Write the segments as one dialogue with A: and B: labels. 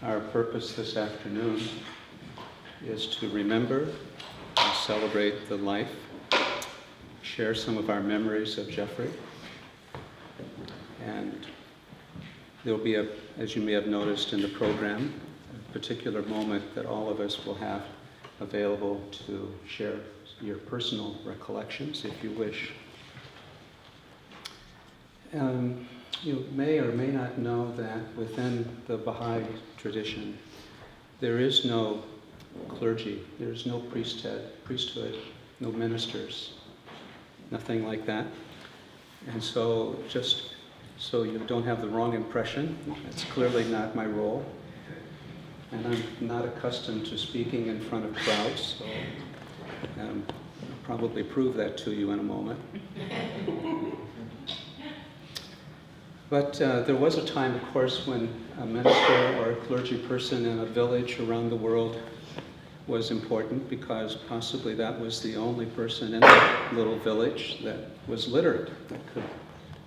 A: Our purpose this afternoon is to remember and celebrate the life, share some of our memories of Jeffrey, and there'll be, as you may have noticed in the program, a particular moment that all of us will have available to share your personal recollections if you wish. You may or may not know that within the Baha'i tradition, there is no clergy, there is no priesthood, no ministers, nothing like that. And so just so you don't have the wrong impression, it's clearly not my role. And I'm not accustomed to speaking in front of crowds, so I'll probably prove that to you in a moment. But there was a time, of course, when a minister or a clergy person in a village around the world was important, because possibly that was the only person in that little village that was literate, that could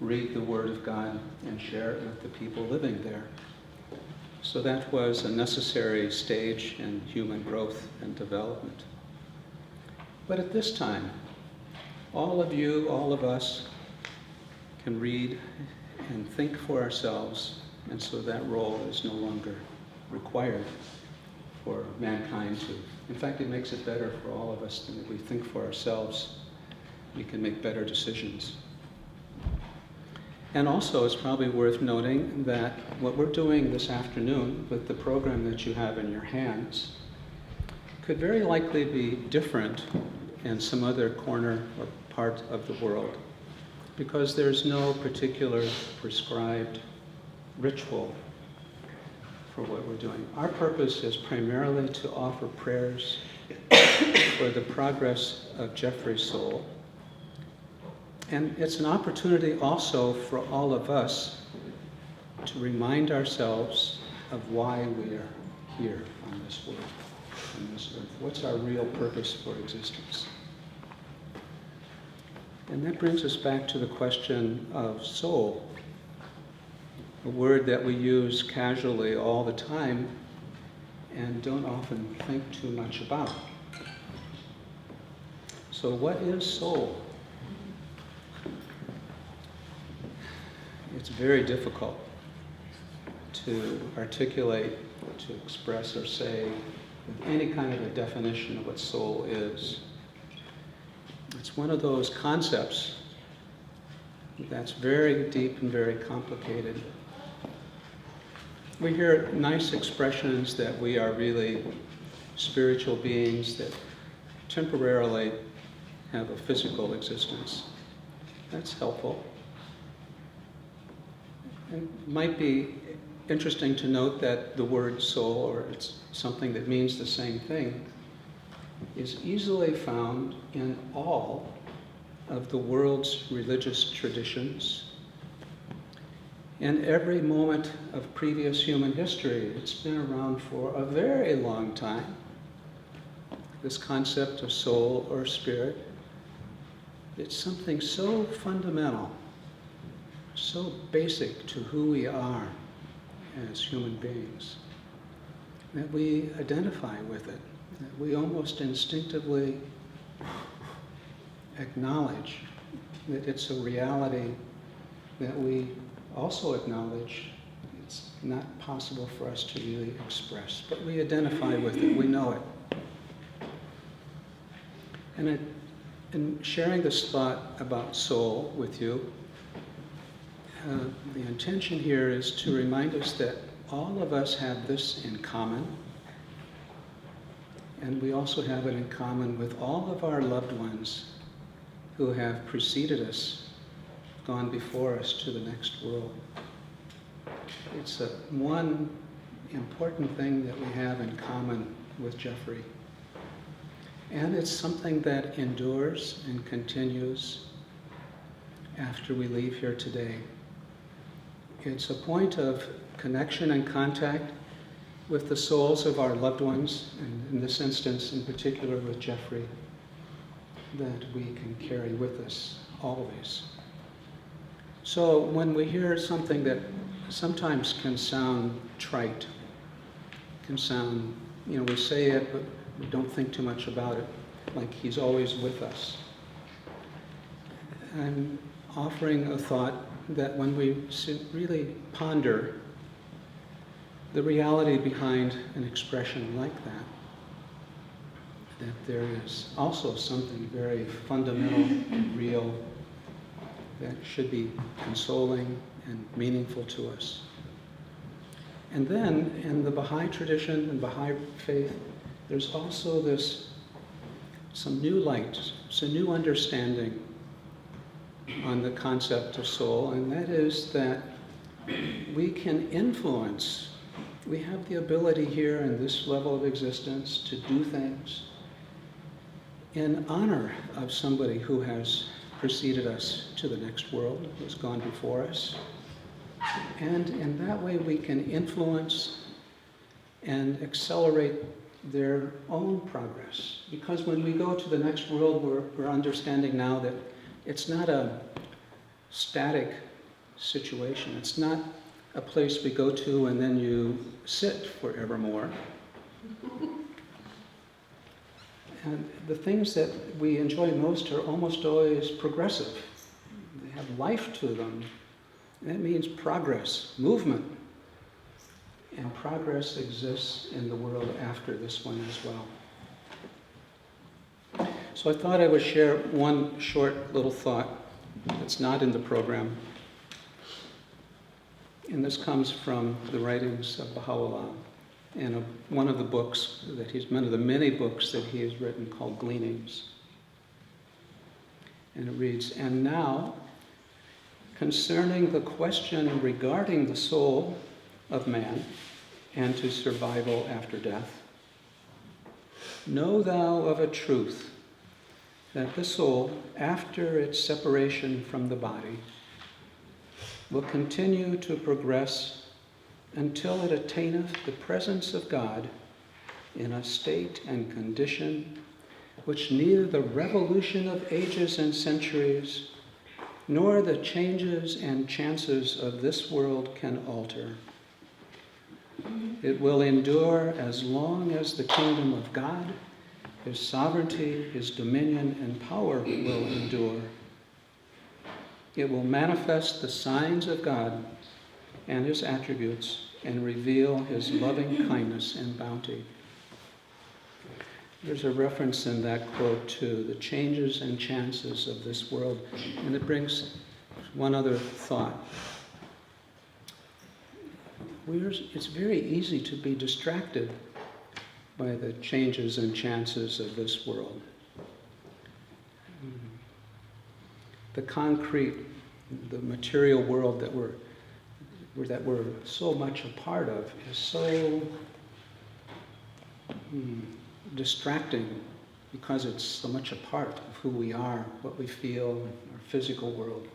A: read the Word of God and share it with the people living there. So that was a necessary stage in human growth and development. But at this time, all of you, all of us, can read and think for ourselves, and so that role is no longer required for mankind to. In fact, it makes it better for all of us that if we think for ourselves, we can make better decisions. And also, it's probably worth noting that what we're doing this afternoon with the program that you have in your hands could very likely be different in some other corner or part of the world, because there's no particular prescribed ritual for what we're doing. Our purpose is primarily to offer prayers for the progress of Jeffrey's soul. And it's an opportunity also for all of us to remind ourselves of why we are here on this world, on this earth. What's our real purpose for existence? And that brings us back to the question of soul, a word that we use casually all the time and don't often think too much about. So what is soul? It's very difficult to articulate, to express or say with any kind of a definition of what soul is. It's one of those concepts that's very deep and very complicated. We hear nice expressions that we are really spiritual beings that temporarily have a physical existence. That's helpful. It might be interesting to note that the word soul, or it's something that means the same thing, is easily found in all of the world's religious traditions. In every moment of previous human history, it's been around for a very long time. This concept of soul or spirit, it's something so fundamental, so basic to who we are as human beings, that we identify with it, that we almost instinctively acknowledge that it's a reality that we also acknowledge it's not possible for us to really express, but we identify with it, we know it. And in sharing this thought about soul with you, the intention here is to remind us that all of us have this in common, and we also have it in common with all of our loved ones who have preceded us, gone before us to the next world. It's one important thing that we have in common with Jeffrey. And it's something that endures and continues after we leave here today. It's a point of connection and contact with the souls of our loved ones, and in this instance, in particular with Jeffrey, that we can carry with us always. So when we hear something that sometimes can sound trite, can sound, we say it, but we don't think too much about it, like he's always with us. I'm offering a thought that when we really ponder the reality behind an expression like that there is also something very fundamental and real that should be consoling and meaningful to us. And then, in the Baha'i tradition and Baha'i faith, there's also some new light, some new understanding on the concept of soul, and that is that we can influence. We have the ability here in this level of existence to do things in honor of somebody who has preceded us to the next world, who has gone before us. And in that way we can influence and accelerate their own progress. Because when we go to the next world, we're understanding now that it's not a static situation. It's not a place we go to and then you sit forevermore. And the things that we enjoy most are almost always progressive. They have life to them. And that means progress, movement. And progress exists in the world after this one as well. So I thought I would share one short little thought that's not in the program. And this comes from the writings of Baha'u'llah and one of the books one of the many books that he has written called Gleanings. And it reads, "And now, concerning the question regarding the soul of man and to survival after death, know thou of a truth that the soul, after its separation from the body, will continue to progress until it attaineth the presence of God in a state and condition which neither the revolution of ages and centuries nor the changes and chances of this world can alter. It will endure as long as the kingdom of God, his sovereignty, his dominion, and power will endure. It will manifest the signs of God and his attributes and reveal his loving kindness and bounty." There's a reference in that quote to the changes and chances of this world, and it brings one other thought. It's very easy to be distracted by the changes and chances of this world. The concrete, the material world that we're so much a part of is so distracting because it's so much a part of who we are, what we feel, our physical world,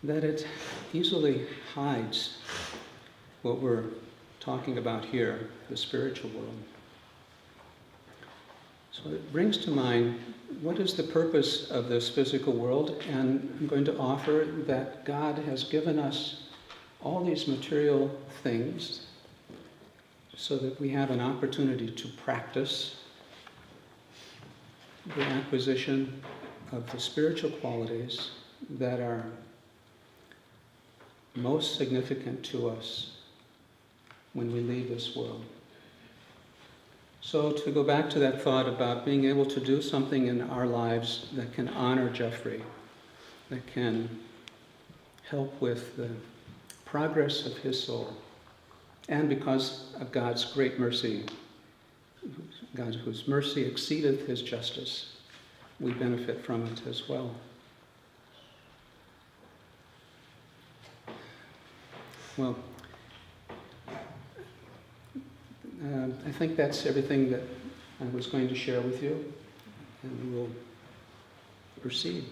A: that it easily hides what we're talking about here, the spiritual world. So it brings to mind, what is the purpose of this physical world? And I'm going to offer that God has given us all these material things so that we have an opportunity to practice the acquisition of the spiritual qualities that are most significant to us when we leave this world. So to go back to that thought about being able to do something in our lives that can honor Jeffrey, that can help with the progress of his soul, and because of God's great mercy, God whose mercy exceedeth his justice, we benefit from it as well. Well, I think that's everything that I was going to share with you, and we'll proceed.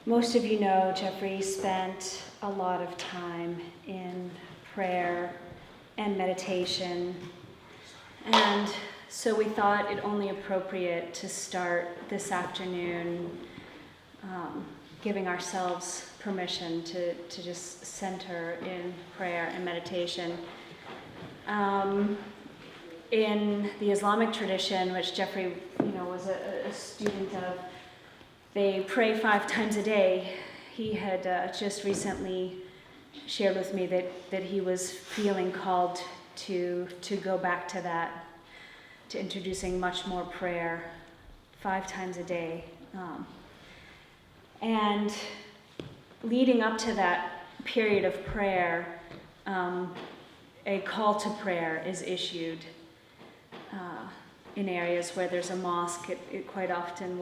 B: Most of you know Jeffrey spent a lot of time in prayer and meditation. And so we thought it only appropriate to start this afternoon giving ourselves permission to just center in prayer and meditation. In the Islamic tradition, which Jeffrey, was a student of, they pray 5 times a day. He had just recently shared with me that he was feeling called to go back to that, to introducing much more prayer 5 times a day. And leading up to that period of prayer, a call to prayer is issued. In areas where there's a mosque, it quite often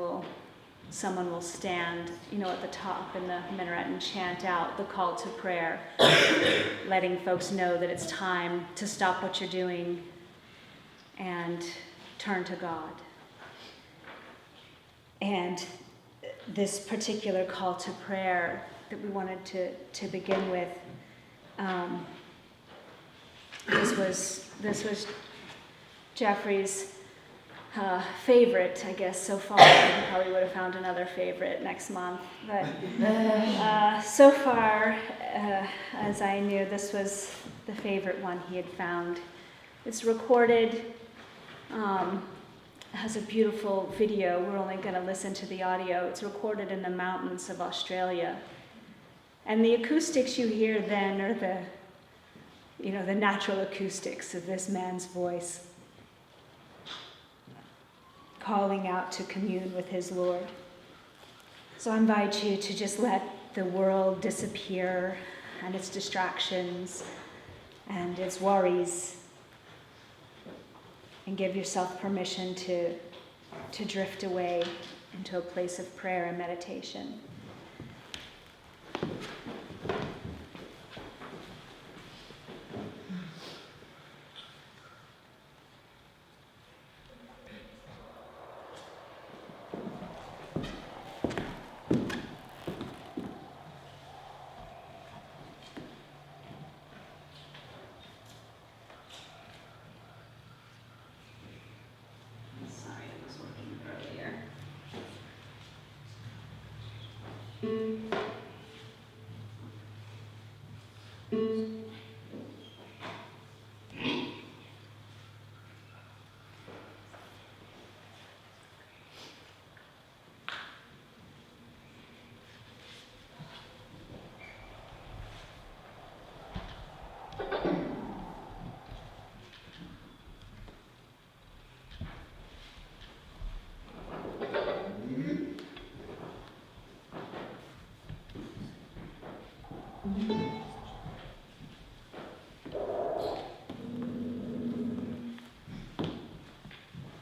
B: someone will stand, at the top in the minaret and chant out the call to prayer, letting folks know that it's time to stop what you're doing and turn to God. And this particular call to prayer that we wanted to begin with, this was Jeffrey's favorite, I guess, so far. He probably would have found another favorite next month. But so far, as I knew, this was the favorite one he had found. It's recorded, has a beautiful video. We're only going to listen to the audio. It's recorded in the mountains of Australia. And the acoustics you hear then are the natural acoustics of this man's voice, calling out to commune with his Lord. So I invite you to just let the world disappear and its distractions and its worries, and give yourself permission to drift away into a place of prayer and meditation.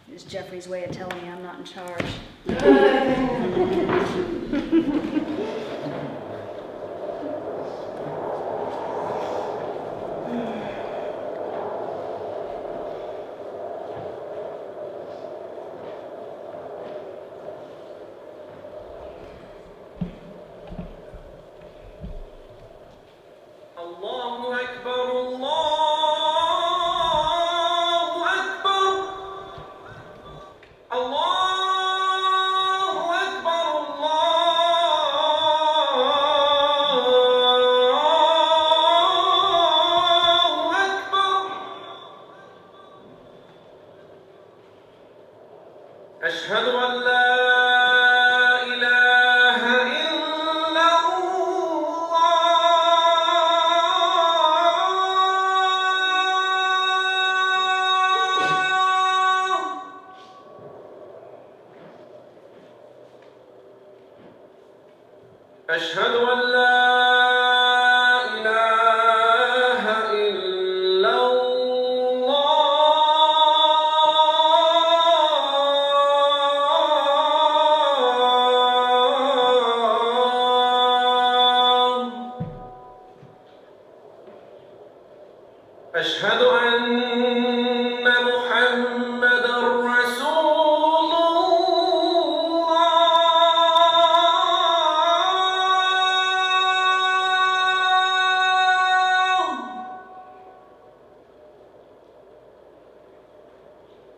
B: It's Jeffrey's way of telling me I'm not in charge.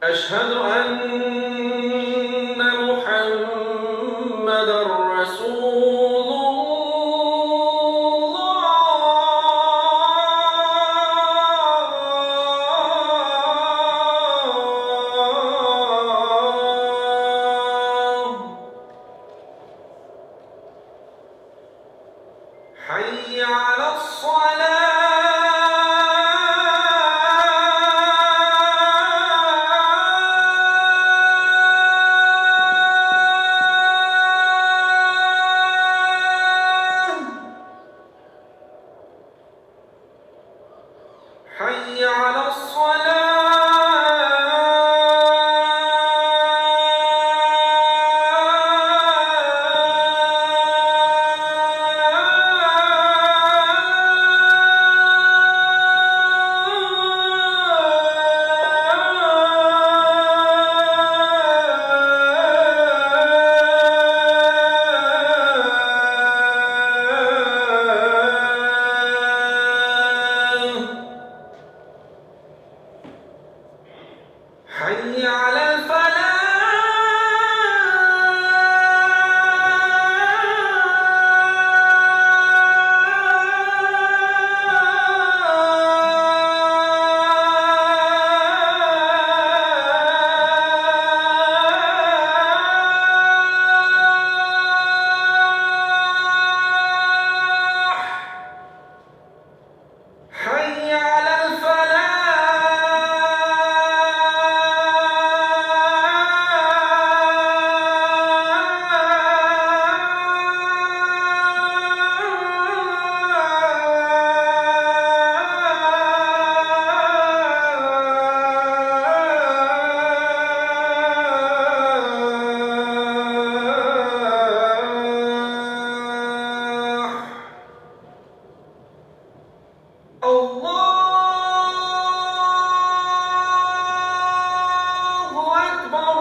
C: أشهد أن محمدًا رسول الله. حي على الصلاة. حي على الصلاة. حي على الفلاح. حي على الفلاح. الله أكبر.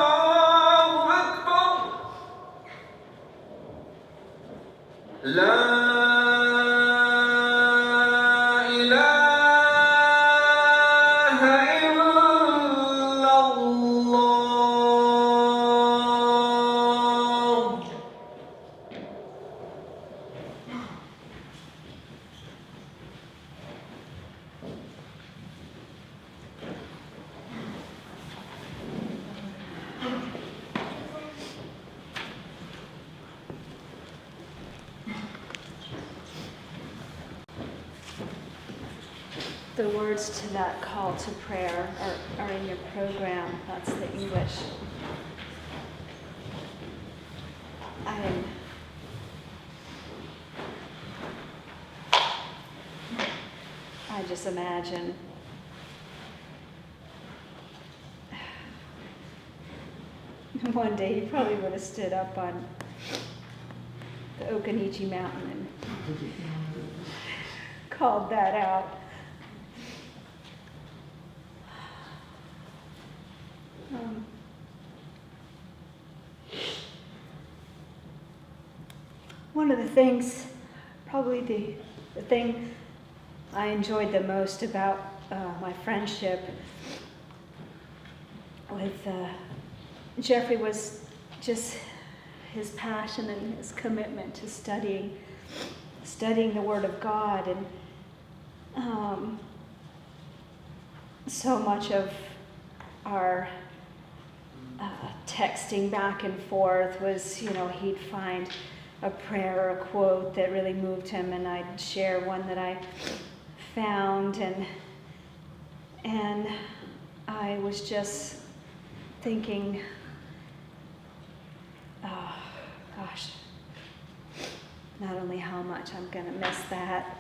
C: الله أكبر. لا إله إلا الله.
B: The words to that call to prayer are in your program. That's the English. I just imagine one day you probably would have stood up on the Okanichi Mountain and called that out. One of the things, probably the thing I enjoyed the most about my friendship with Jeffrey was just his passion and his commitment to studying the Word of God, and so much of our texting back and forth was, he'd find a prayer or a quote that really moved him, and I'd share one that I found, and I was just thinking, oh gosh, not only how much I'm gonna miss that,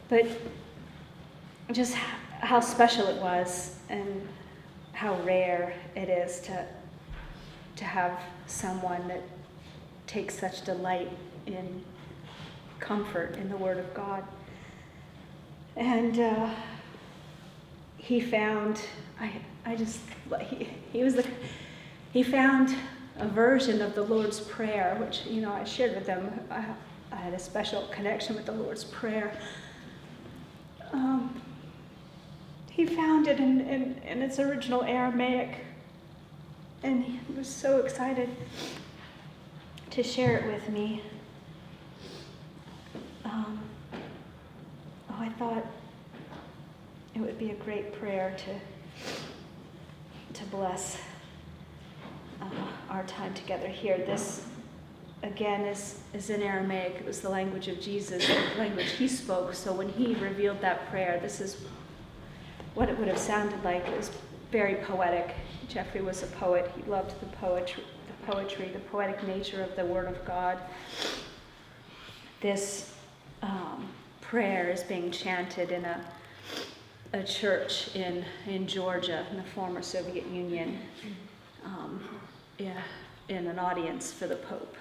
B: but just how special it was and how rare it is to have someone that takes such delight in comfort in the Word of God. And he found, he was he found a version of the Lord's Prayer, which, I shared with them. I had a special connection with the Lord's Prayer. He found it in its original Aramaic, and he was so excited to share it with me. I thought it would be a great prayer to bless our time together here. This, again, is in Aramaic. It was the language of Jesus, the language he spoke. So when he revealed that prayer, this is what it would have sounded like. It was very poetic. Jeffrey was a poet. He loved the poetry, the poetic nature of the Word of God. This prayer is being chanted in a church in Georgia, in the former Soviet Union, in an audience for the Pope.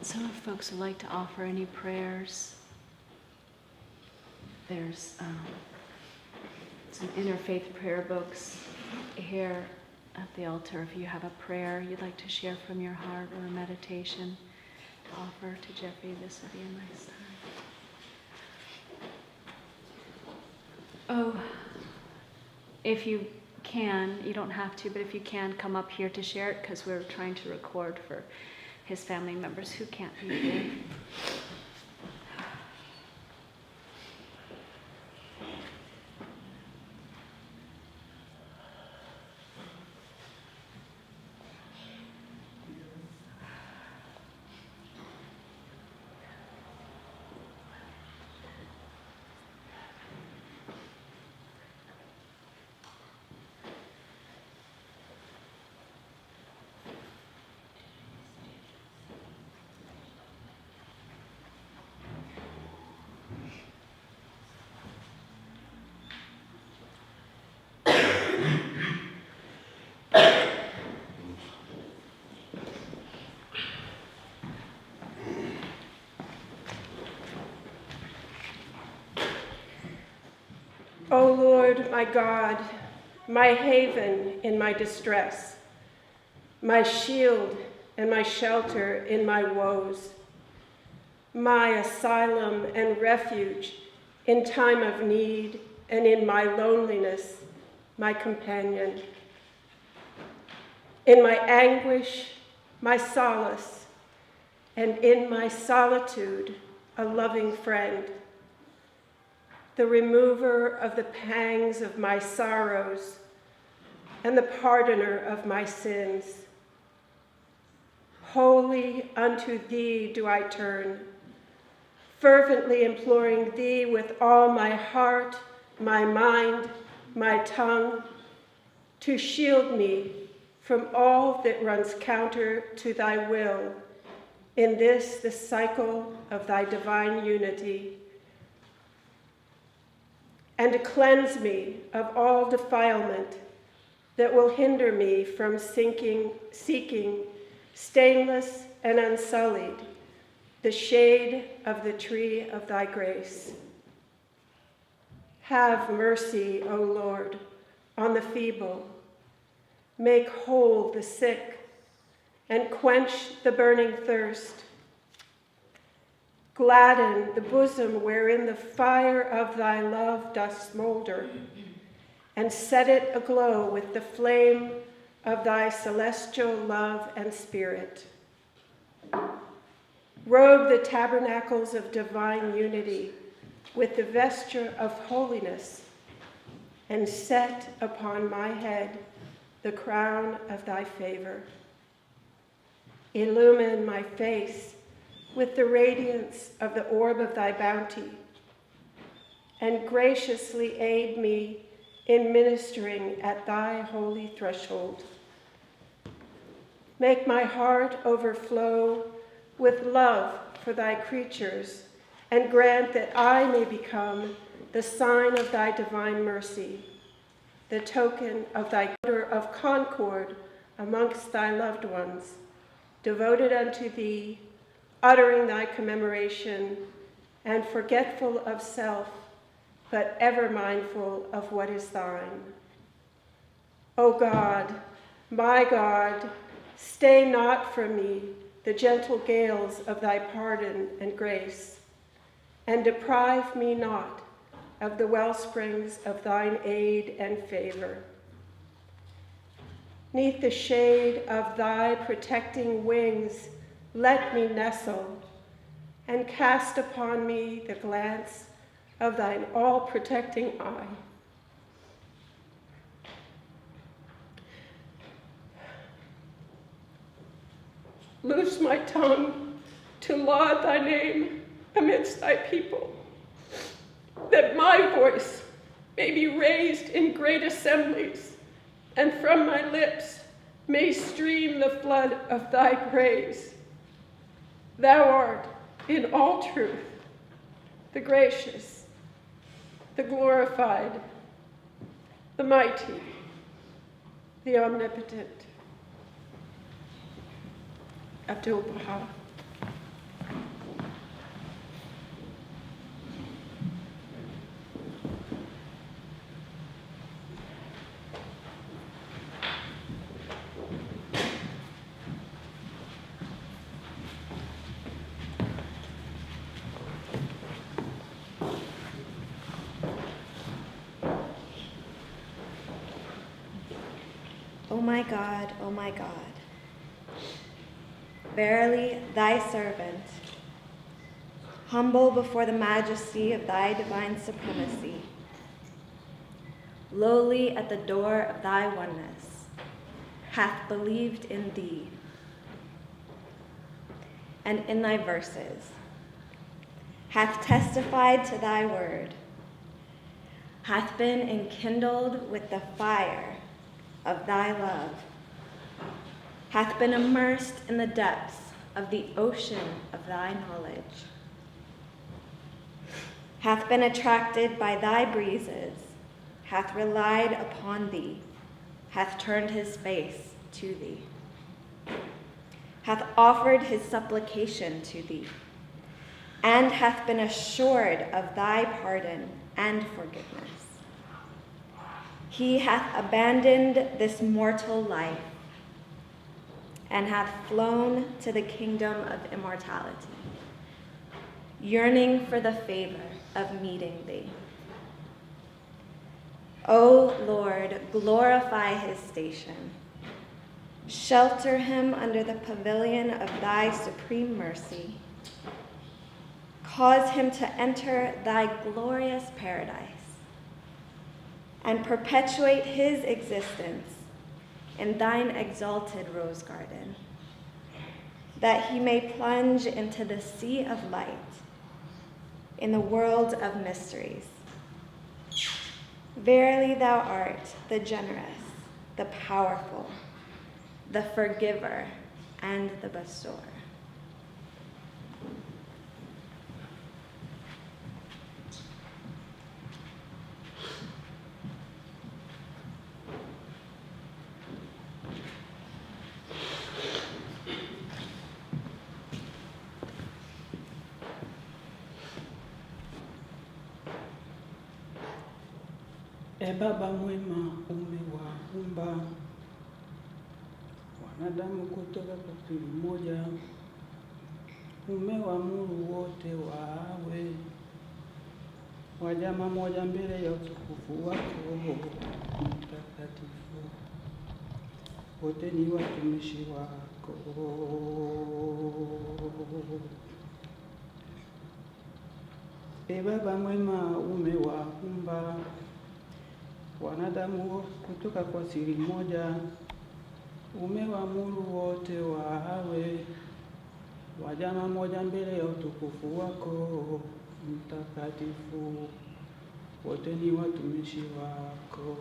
B: So if folks would like to offer any prayers, there's some interfaith prayer books here at the altar. If you have a prayer you'd like to share from your heart or a meditation to offer to Jeffrey, this would be a nice time. Oh, if you can, you don't have to, but if you can, come up here to share it, because we're trying to record for his family members who can't be here.
D: O Lord, my God, my haven in my distress, my shield and my shelter in my woes, my asylum and refuge in time of need and in my loneliness, my companion. In my anguish, my solace, and in my solitude, a loving friend. The remover of the pangs of my sorrows, and the pardoner of my sins. Wholly unto thee do I turn, fervently imploring thee with all my heart, my mind, my tongue, to shield me from all that runs counter to thy will in this, the cycle of thy divine unity, and to cleanse me of all defilement that will hinder me from seeking stainless and unsullied the shade of the tree of thy grace. Have mercy, O Lord, on the feeble. Make whole the sick and quench the burning thirst. Gladden the bosom wherein the fire of thy love doth smolder, and set it aglow with the flame of thy celestial love and spirit. Robe the tabernacles of divine unity with the vesture of holiness, and set upon my head the crown of thy favor. Illumine my face with the radiance of the orb of thy bounty, and graciously aid me in ministering at thy holy threshold. Make my heart overflow with love for thy creatures, and grant that I may become the sign of thy divine mercy, the token of thy of concord amongst thy loved ones, devoted unto thee, uttering thy commemoration, and forgetful of self, but ever mindful of what is thine. O God, my God, stay not from me the gentle gales of thy pardon and grace, and deprive me not of the wellsprings of thine aid and favor. 'Neath the shade of thy protecting wings, let me nestle, and cast upon me the glance of thine all-protecting eye. Loose my tongue to laud thy name amidst thy people, that my voice may be raised in great assemblies, and from my lips may stream the flood of thy praise. Thou art, in all truth, the gracious, the glorified, the mighty, the omnipotent. Abdul Baha.
E: O my God, O my God. Verily, thy servant, humble before the majesty of thy divine supremacy, lowly at the door of thy oneness, hath believed in thee and in thy verses, hath testified to thy word, hath been enkindled with the fire of thy love, hath been immersed in the depths of the ocean of thy knowledge, hath been attracted by thy breezes, hath relied upon thee, hath turned his face to thee, hath offered his supplication to thee, and hath been assured of thy pardon and forgiveness. He hath abandoned this mortal life and hath flown to the kingdom of immortality, yearning for the favor of meeting thee. O Lord, glorify his station. Shelter him under the pavilion of thy supreme mercy. Cause him to enter thy glorious paradise and perpetuate his existence in thine exalted rose garden, that he may plunge into the sea of light in the world of mysteries. Verily thou art the generous, the powerful, the forgiver, and the bestower.
F: E Baba mwema, umewaumba wanadamu kutoka kwa siri moja, umewaamuru wote wawe wajama moja mbele ya utukufu wako mtakatifu, wote ni watumishi wako. E Baba mwema, umewaumba wanadamu kutoka kwa siri moja, umewaamuru wote wawe wajama moja mbele ya utukufu wako mtakatifu, wote ni watumishi wako.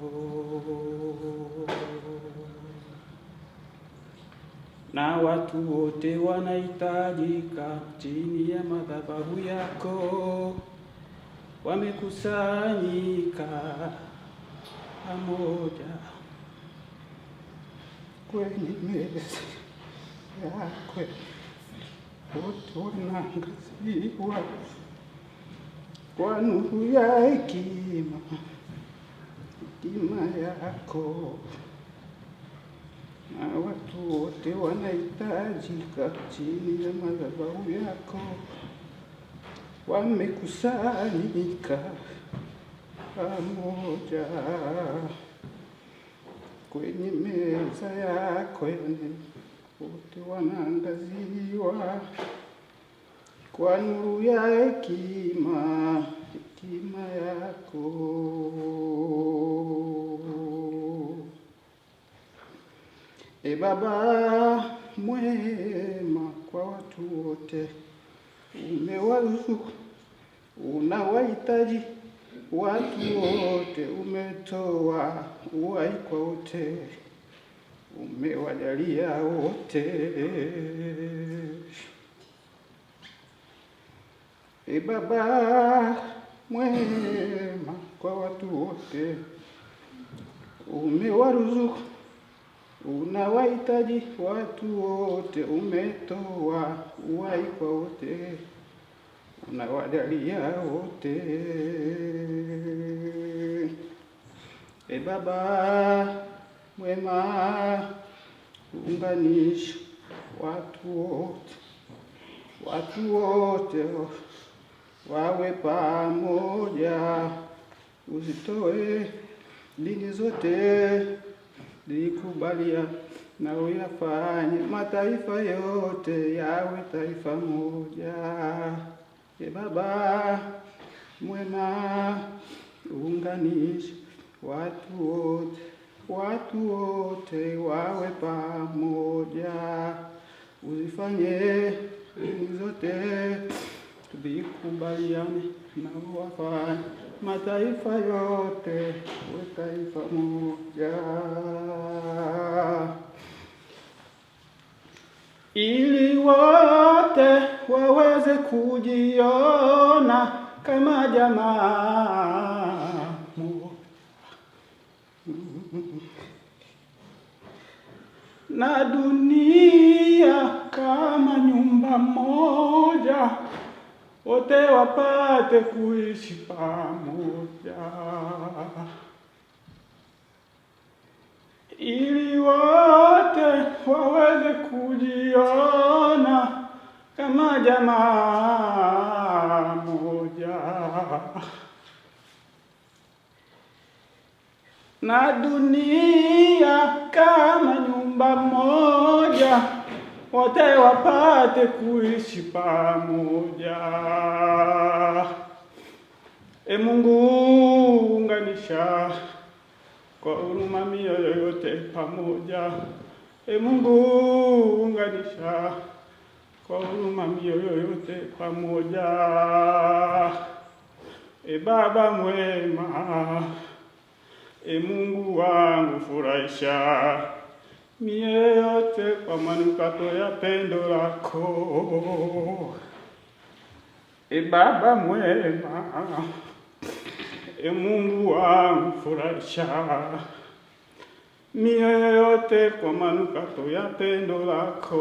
F: Na watu wote wanahitajika chini ya madhabahu yako, wamekusanyika pamoja kwenye meza yako, wote wanaangaziwa kwa nuru ya hekima yako. Na watu wote wanahitajika chini ya madhabahu yako, wamekusanyika pamoja kwenye meza yako, wote wanaangaziwa kwa nuru ya hekima yako. E Baba mwema, kwa watu wote umewaruzuku, unawahitaji watu wote, umetoa uhai kwa wote, umewajalia wote. E Baba mwema, kwa watu wote umewaruzuku, unawahitaji watu wote, umetoa uhai kwa wote, unawajalia wote. E Baba mwema, unganisha watu wote wawe pamoja, uzitoe dini zote likubalia na uyafanye mataifa yote yawe taifa moja. E Baba mwema, unganisha watu wote wawe pamoja, uzifanye dini zote zikubaliane na wafanye mataifa yote wawe taifa moja, ili wote waweze kujiona kama jamaa moja. Na dunia kama nyumba moja, wote wapate kuishi pamoja, ili wote waweze kujiona kama jamaa moja. Na dunia kama nyumba moja, wote wapate kuishi pamoja. E Mungu, unganisha kwa huruma mioyo yote pamoja. E Mungu, unganisha kwa huruma mioyo yote pamoja. E Baba mwema, e Mungu wangu, furahisha mioyo yote kwa manukato ya pendo lako. E Baba mwema, e Mungu wangu, furahisha mioyo yote kwa manukato ya pendo lako.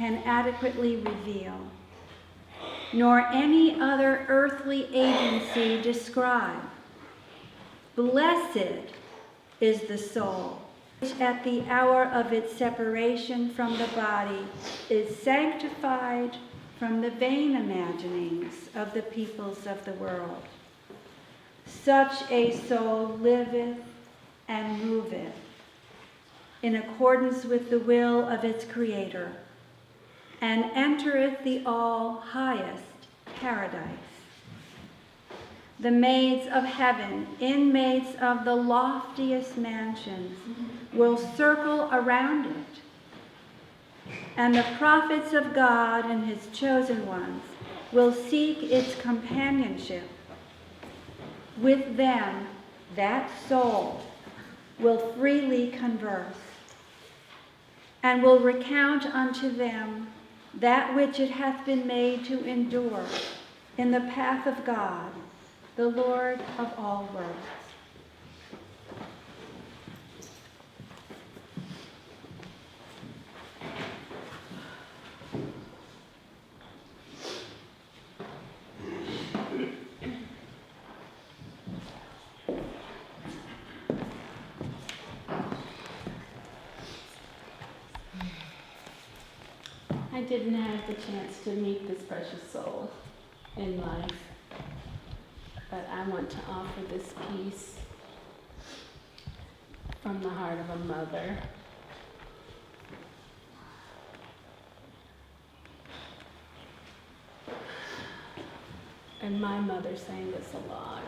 G: can adequately reveal, nor any other earthly agency describe. Blessed is the soul, which at the hour of its separation from the body is sanctified from the vain imaginings of the peoples of the world. Such a soul liveth and moveth in accordance with the will of its Creator, and entereth the all-highest paradise. The maids of heaven, inmates of the loftiest mansions, will circle around it, and the prophets of God and his chosen ones will seek its companionship. With them, that soul will freely converse, and will recount unto them that which it hath been made to endure in the path of God, the Lord of all worlds.
H: I didn't have the chance to meet this precious soul in life, but I want to offer this piece from the heart of a mother. And my mother sang this a lot.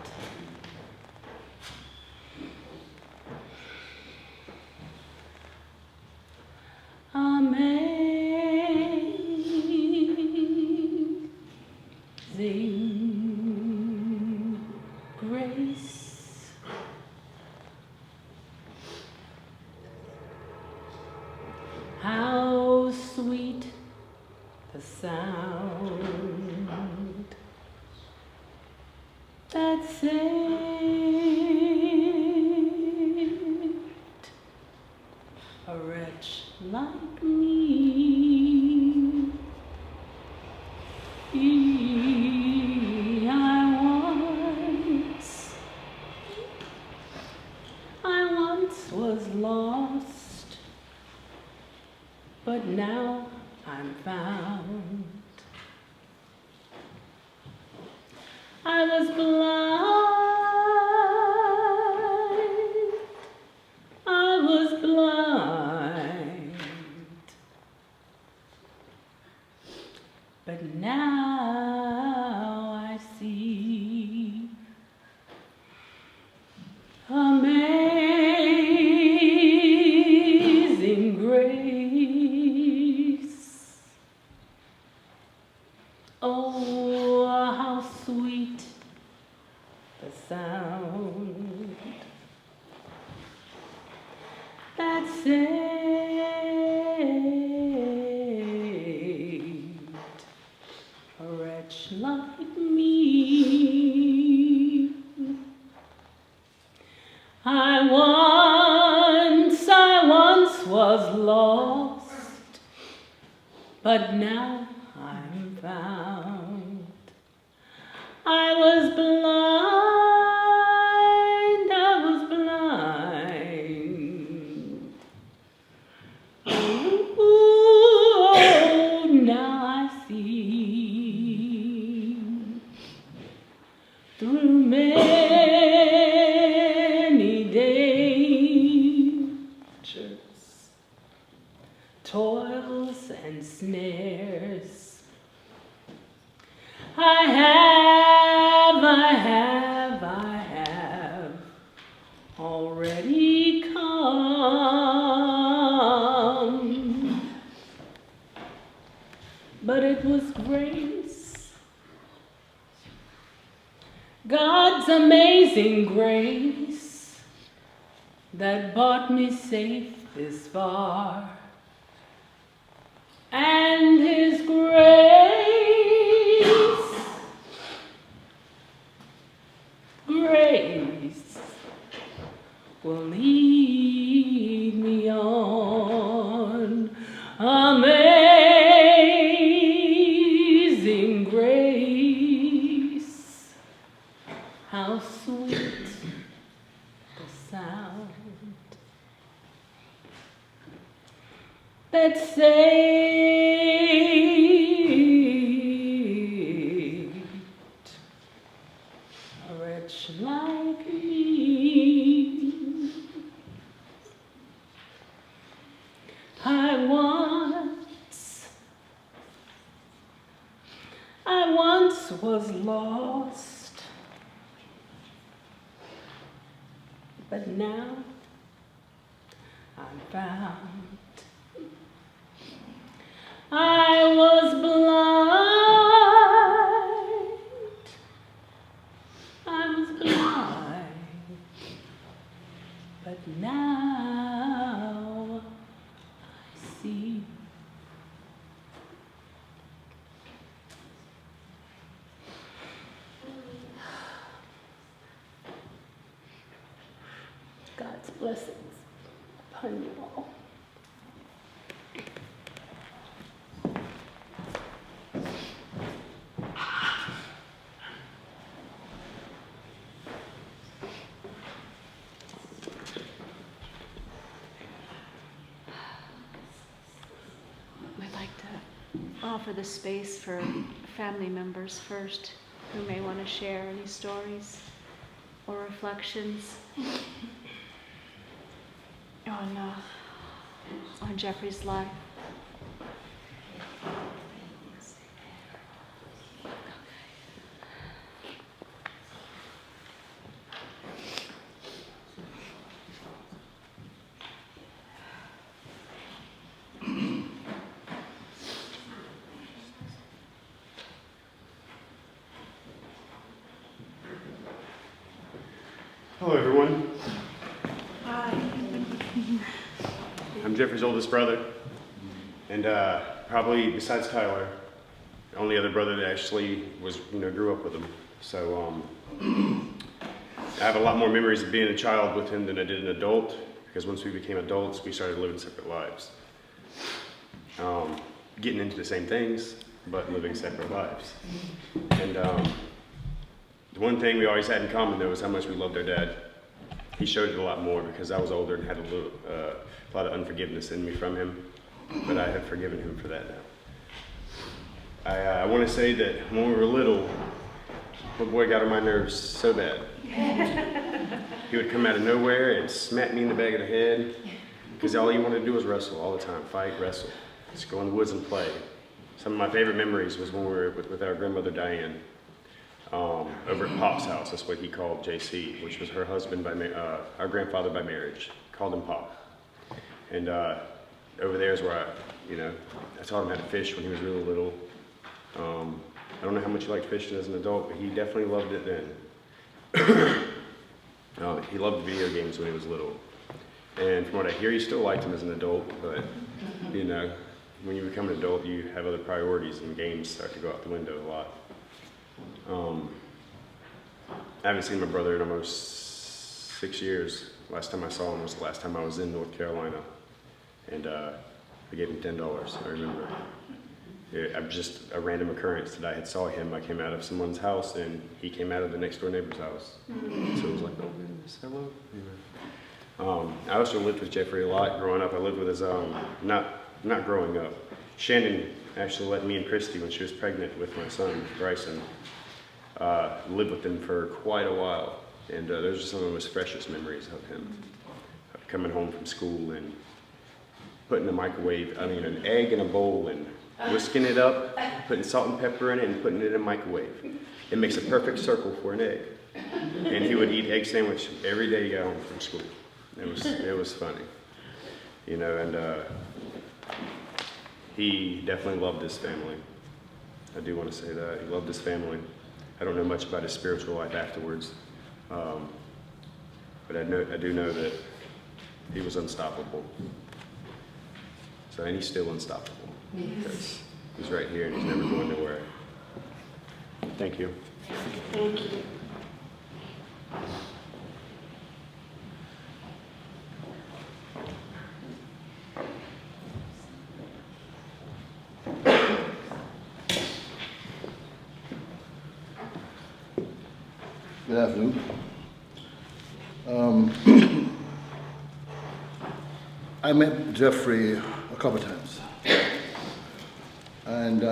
H: Amazing grace, how sweet the sound that saved a wretch like me. I once was lost, but now I'm found. I was blind, but now I see. Amazing grace, oh, how sweet the sound that saved a wretch like me. I once was lost, but now I'm found. I was blind. Oh, now I see. Through many dangers, toils and snares, I have already come. But it was grace, God's amazing grace, that brought me safe this far. And his grace will lead me on. Amen. once was lost, but now I'm found. I was blind, but now I see. God's blessings upon you all.
B: We'd like to offer the space for family members first who may want to share any stories or reflections on Jeffrey's life.
I: Hello, everyone.
D: Hi.
I: I'm Jeffrey's oldest brother, and probably besides Tyler, the only other brother that actually was, grew up with him. So I have a lot more memories of being a child with him than I did an adult, because once we became adults, we started living separate lives. Getting into the same things, but living separate lives. And the one thing we always had in common, though, is how much we loved our dad. He showed it a lot more because I was older and had a lot of unforgiveness in me from him, but I have forgiven him for that now. I want to say that when we were little, my boy got on my nerves so bad. He would come out of nowhere and smack me in the back of the head because all he wanted to do was wrestle all the time, fight, wrestle. Just go in the woods and play. Some of my favorite memories was when we were with our grandmother Diane. Over at Pop's house, that's what he called JC, which was her husband our grandfather by marriage, called him Pop. And over there is where I taught him how to fish when he was really little. I don't know how much he liked fishing as an adult, but he definitely loved it then. He loved video games when he was little. And from what I hear, he still liked them as an adult, but when you become an adult, you have other priorities and games start to go out the window a lot. I haven't seen my brother in almost 6 years. Last time I saw him was the last time I was in North Carolina, and I gave him $10, I remember. Just a random occurrence that I had saw him. I came out of someone's house, and he came out of the next door neighbor's house. So it was like, oh goodness, hello. I also lived with Jeffrey a lot growing up. I lived with his, not growing up. Shannon actually let me and Christy, when she was pregnant with my son, Bryson, lived with him for quite a while. And those are some of his freshest memories of him. Coming home from school and putting an egg in a bowl and whisking it up, putting salt and pepper in it and putting it in a microwave. It makes a perfect circle for an egg. And he would eat egg sandwich every day he got home from school. It was funny. And he definitely loved his family. I do want to say that. He loved his family. I don't know much about his spiritual life afterwards, but I do know that he was unstoppable. And he's still unstoppable. Because he's right here and he's never going nowhere. Thank you.
D: Thank you.
J: Good afternoon. I met Jeffrey a couple of times. And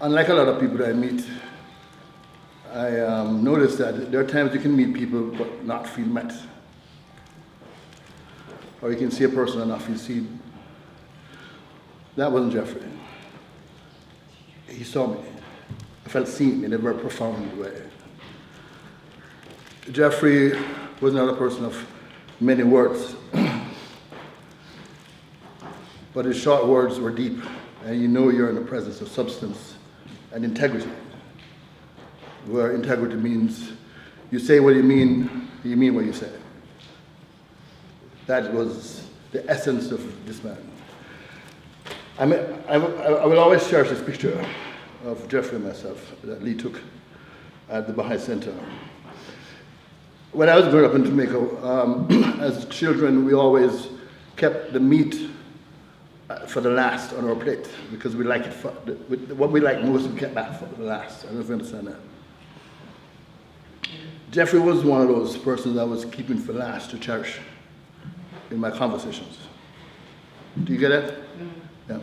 J: unlike a lot of people that I meet, I noticed that there are times you can meet people but not feel met. Or you can see a person and not feel seen. That wasn't Jeffrey. He saw me. felt seen in a very profound way. Jeffrey was not a person of many words, but his short words were deep, and you know you're in the presence of substance and integrity, where integrity means you say what you mean what you say. That was the essence of this man. I will always cherish this picture of Jeffrey and myself that Lee took at the Baha'i Center. When I was growing up in Jamaica, as children, we always kept the meat for the last on our plate because we like it. What we like most, we kept that for the last. I don't know if you understand that. Jeffrey was one of those persons I was keeping for last to cherish in my conversations. Do you get that? Yeah.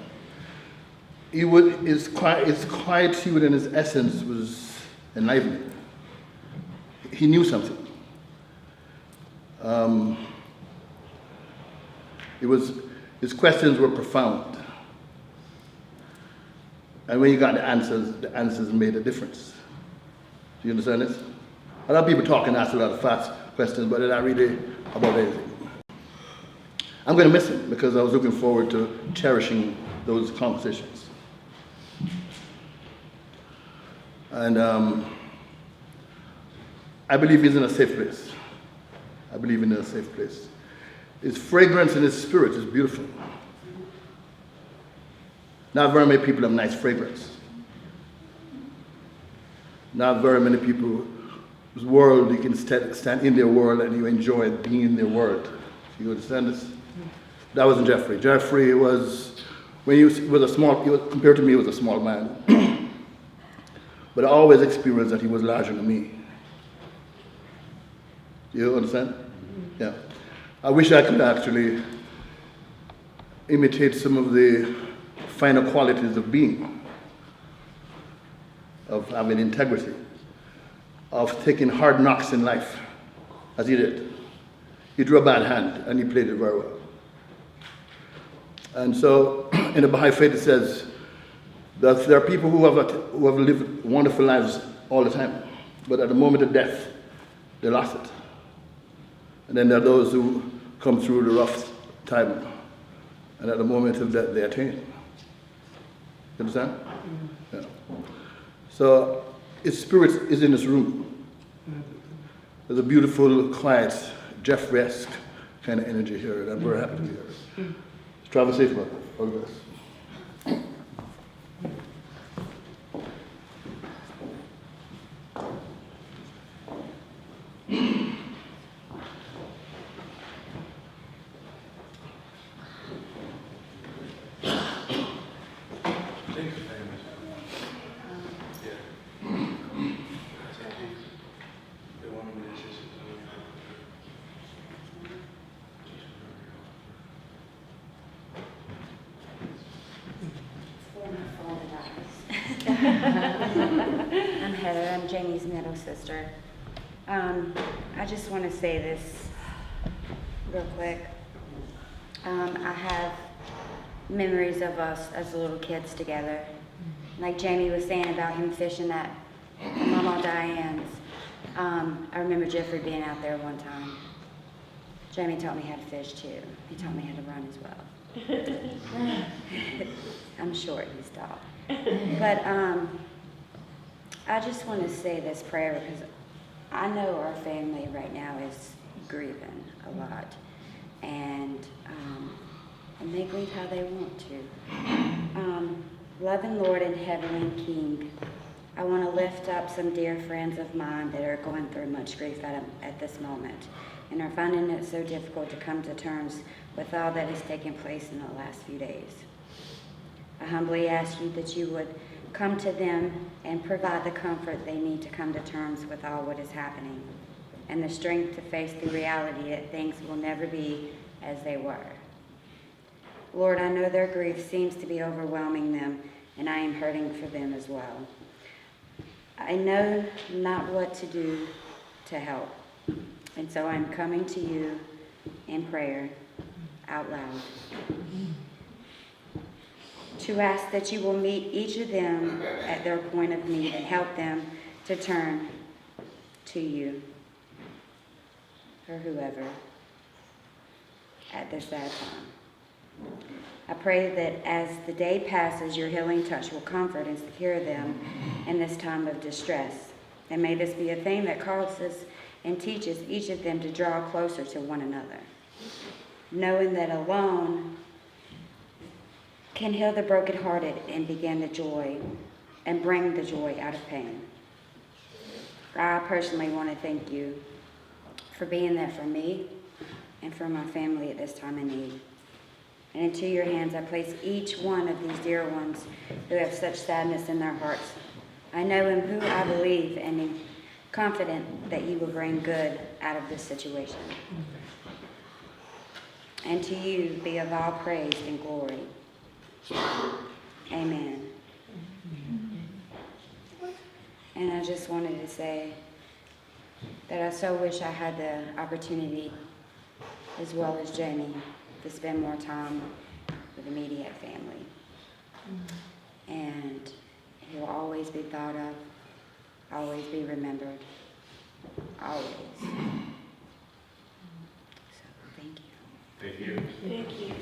J: His quietude and his essence was enlivening. He knew something. His questions were profound. And when you got the answers made a difference. Do you understand this? A lot of people talk and ask a lot of fast questions, but they're not really about anything. I'm going to miss him because I was looking forward to cherishing those conversations. And I believe he's in a safe place. I believe in a safe place. His fragrance and his spirit is beautiful. Not very many people have nice fragrance. Not very many people whose world, you can stand in their world and you enjoy being in their world. You understand this? That wasn't Jeffrey. Jeffrey was, compared to me, he was a small man. But I always experienced that he was larger than me. You understand? Yeah. I wish I could actually imitate some of the finer qualities of being, of having integrity, of taking hard knocks in life, as he did. He drew a bad hand, and he played it very well. And so, in the Baha'i faith, it says that there are people who have lived wonderful lives all the time, but at the moment of death, they lost it. And then there are those who come through the rough time, and at the moment of death, they attain. You understand? Yeah. So, his spirit is in this room. There's a beautiful, quiet, Jeffrey-esque kind of energy here, and I'm very happy to be here. Travel safe, brother. All the best.
K: I'm Heather, I'm Jamie's middle sister. I just want to say this real quick. I have memories of us as little kids together. Like Jamie was saying about him fishing at Mama Diane's. I remember Jeffrey being out there one time. Jamie taught me how to fish too. He taught me how to run as well. I'm short, he's tall. But I just want to say this prayer because I know our family right now is grieving a lot. And they grieve how they want to. Loving Lord and Heavenly King, I want to lift up some dear friends of mine that are going through much grief at this moment and are finding it so difficult to come to terms with all that has taken place in the last few days. I humbly ask you that you would come to them and provide the comfort they need to come to terms with all what is happening and the strength to face the reality that things will never be as they were. Lord, I know their grief seems to be overwhelming them, and I am hurting for them as well. I know not what to do to help, and so I'm coming to you in prayer out loud. to ask that you will meet each of them at their point of need and help them to turn to you, or whoever, at this sad time. I pray that as the day passes, your healing touch will comfort and secure them in this time of distress. And may this be a thing that causes and teaches each of them to draw closer to one another, knowing that alone can heal the brokenhearted and begin the joy and bring the joy out of pain. I personally want to thank you for being there for me and for my family at this time of need. And into your hands I place each one of these dear ones who have such sadness in their hearts. I know in who I believe and am confident that you will bring good out of this situation. And to you be of all praise and glory. Amen. And I just wanted to say that I so wish I had the opportunity, as well as Jamie, to spend more time with immediate family. And he'll always be thought of, always be remembered, always. So, thank you.
I: Thank you.
D: Thank you.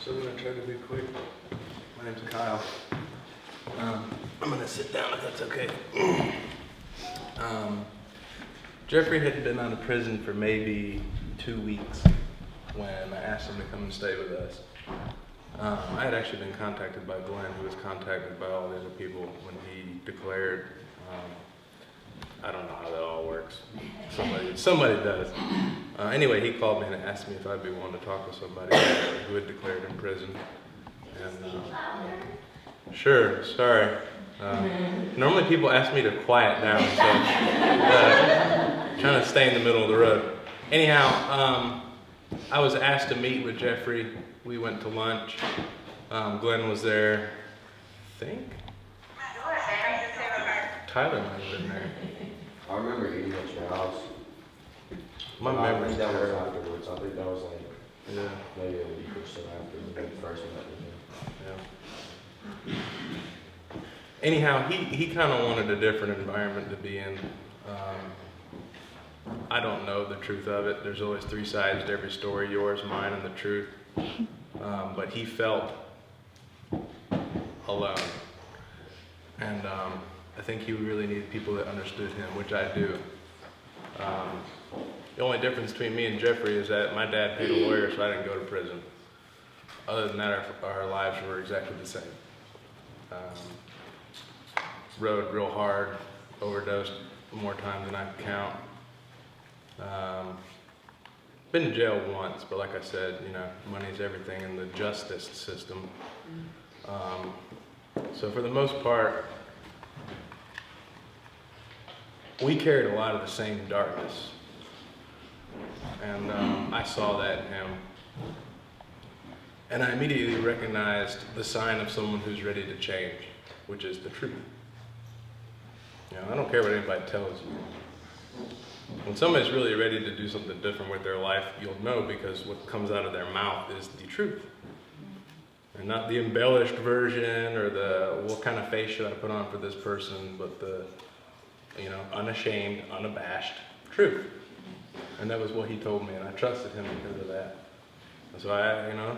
F: So I'm going to try to be quick. My name's Kyle. I'm going to sit down if that's okay. Jeffrey had been out of prison for maybe 2 weeks when I asked him to come and stay with us. I had actually been contacted by Glenn, who was contacted by all the other people when he declared. I don't know how that all works. Somebody does. Anyway, he called me and asked me if I'd be willing to talk with somebody who had declared in prison. And sure, sorry. Normally people ask me to quiet down, so trying to stay in the middle of the road. Anyhow, I was asked to meet with Jeffrey. We went to lunch. Glenn was there, I think. Tyler might have been there.
L: I remember eating at your house.
F: My
L: I
F: memory's
L: think that was
F: terrible.
L: afterwards. I think that was like
F: Yeah.
L: maybe a week or so after we first met with him.
F: Yeah. Anyhow, he kind of wanted a different environment to be in. I don't know the truth of it. There's always three sides to every story, yours, mine, and the truth. But he felt alone. And I think he really needed people that understood him, which I do. The only difference between me and Jeffrey is that my dad paid a lawyer, so I didn't go to prison. Other than that, our lives were exactly the same. Rode real hard, overdosed more times than I can count. Been to jail once, but like I said, money's everything in the justice system. So for the most part, we carried a lot of the same darkness. And I saw that in him. And I immediately recognized the sign of someone who's ready to change, which is the truth. I don't care what anybody tells you. When somebody's really ready to do something different with their life, you'll know because what comes out of their mouth is the truth. And not the embellished version or the what kind of face should I put on for this person, but the unashamed, unabashed truth. And that was what he told me, and I trusted him because of that. And so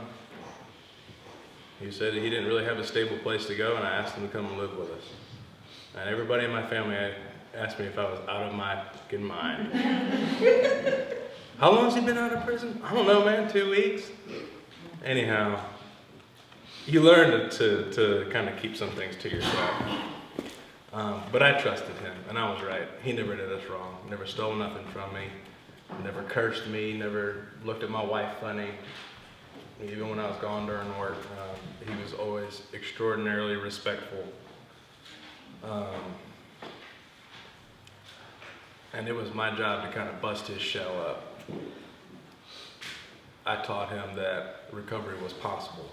F: he said that he didn't really have a stable place to go, and I asked him to come and live with us. And everybody in my family asked me if I was out of my fucking mind. How long has he been out of prison? I don't know, man, 2 weeks. Anyhow, you learn to kind of keep some things to yourself. But I trusted him, and I was right. He never did us wrong, never stole nothing from me, never cursed me, never looked at my wife funny. Even when I was gone during work, he was always extraordinarily respectful. And it was my job to kind of bust his shell up. I taught him that recovery was possible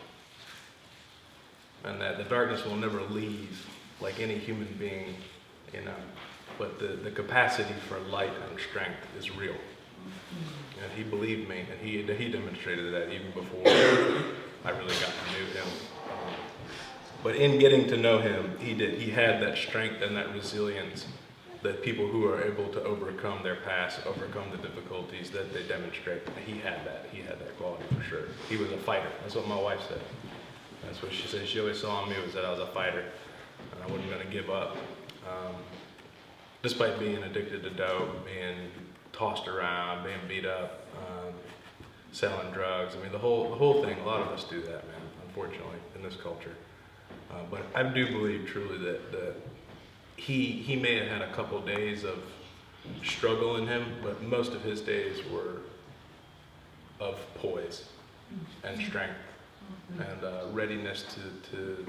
F: and that the darkness will never leave like any human being, you know, but the capacity for light and strength is real. And he believed me, and he demonstrated that even before I really got to know him. But in getting to know him, he had that strength and that resilience that people who are able to overcome their past, overcome the difficulties that they demonstrate. He had that quality for sure. He was a fighter. That's what my wife said. That's what she said. She always saw in me was that I was a fighter, and I wasn't going to give up. Despite being addicted to dope, being tossed around, being beat up, selling drugs. I mean, the whole thing, a lot of us do that, man, unfortunately, in this culture. But I do believe truly that he may have had a couple days of struggle in him, but most of his days were of poise and strength and readiness to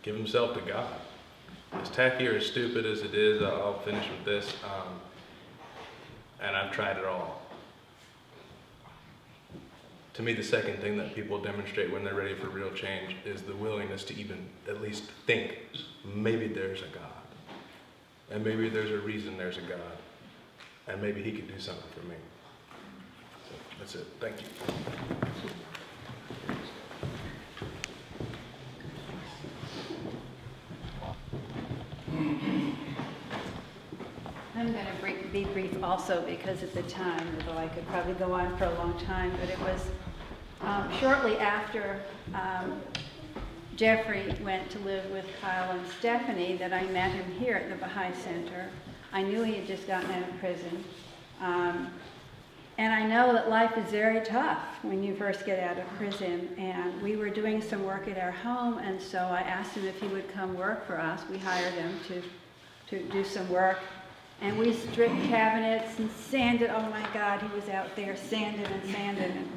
F: give himself to God. As tacky or as stupid as it is, I'll finish with this, and I've tried it all. To me, the second thing that people demonstrate when they're ready for real change is the willingness to even at least think, maybe there's a God. And maybe there's a reason there's a God. And maybe he could do something for me. So that's it. Thank you.
G: I'm going to be brief also because at the time, although I could probably go on for a long time, but it was shortly after Jeffrey went to live with Kyle and Stephanie that I met him here at the Baha'i Center. I knew he had just gotten out of prison. And I know that life is very tough when you first get out of prison. And we were doing some work at our home, and so I asked him if he would come work for us. We hired him to do some work. And we stripped cabinets and sanded. Oh my God, he was out there sanding and sanding. And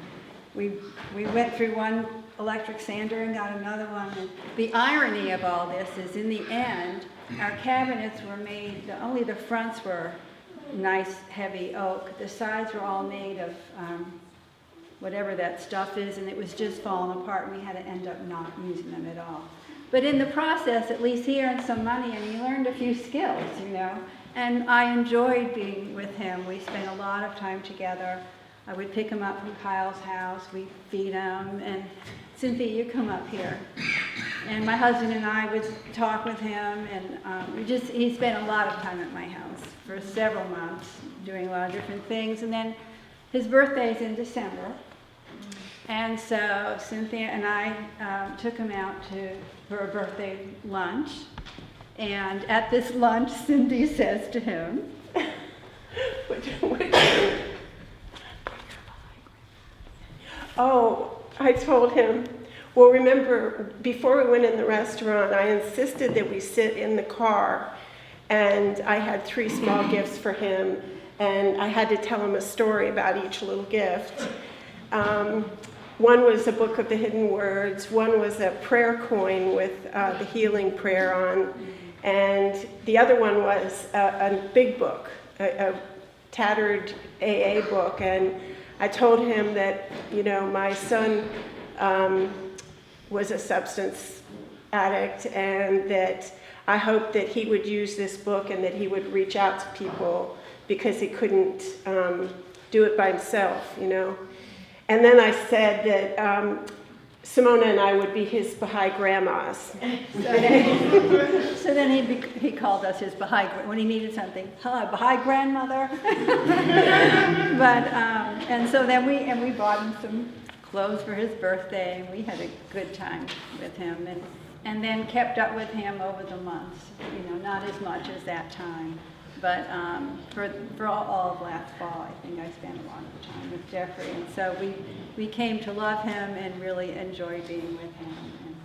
G: we went through one electric sander and got another one. And the irony of all this is, in the end, our cabinets were made, only the fronts were nice, heavy oak. The sides were all made of whatever that stuff is, and it was just falling apart, and we had to end up not using them at all. But in the process, at least he earned some money, and he learned a few skills, you know. And I enjoyed being with him. We spent a lot of time together. I would pick him up from Kyle's house. We'd feed him. And Cynthia, you come up here. And my husband and I would talk with him. And he spent a lot of time at my house for several months, doing a lot of different things. And then his birthday's in December. And so Cynthia and I took him out for a birthday lunch. And at this lunch, Cindy says to him,
D: oh, I told him, well, remember, before we went in the restaurant, I insisted that we sit in the car, and I had 3 small gifts for him, and I had to tell him a story about each little gift. One was a book of the hidden words, one was a prayer coin with the healing prayer on, and the other one was a big book, a tattered AA book. And I told him that, you know, my son was a substance addict, and that I hoped that he would use this book and that he would reach out to people because he couldn't do it by himself, you know. And then I said that Simona and I would be his Baha'i grandmas.
G: So then he called us his Baha'i, when he needed something, hi, Baha'i grandmother. But, and so then we bought him some clothes for his birthday, and we had a good time with him. And then kept up with him over the months, you know, not as much as that time. But for all of last fall, I think I spent a lot of time with Jeffrey. And so we came to love him and really enjoy being with him. And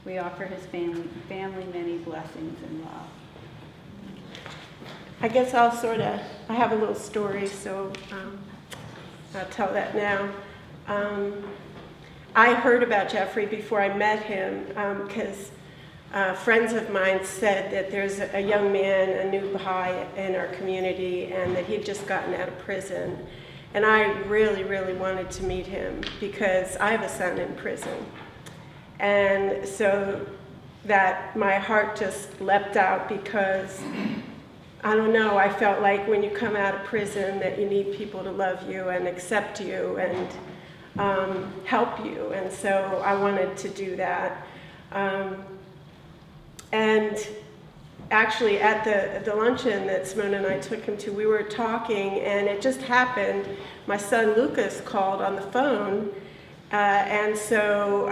G: we offer his family many blessings and love.
D: I guess I have a little story, so I'll tell that now. I heard about Jeffrey before I met him because friends of mine said that there's a young man, a new Baha'i in our community, and that he'd just gotten out of prison. And I really, really wanted to meet him because I have a son in prison. And so that my heart just leapt out because, I don't know, I felt like when you come out of prison that you need people to love you and accept you and help you. And so I wanted to do that. And actually at the luncheon that Simone and I took him to, we were talking, and it just happened. My son Lucas called on the phone, and so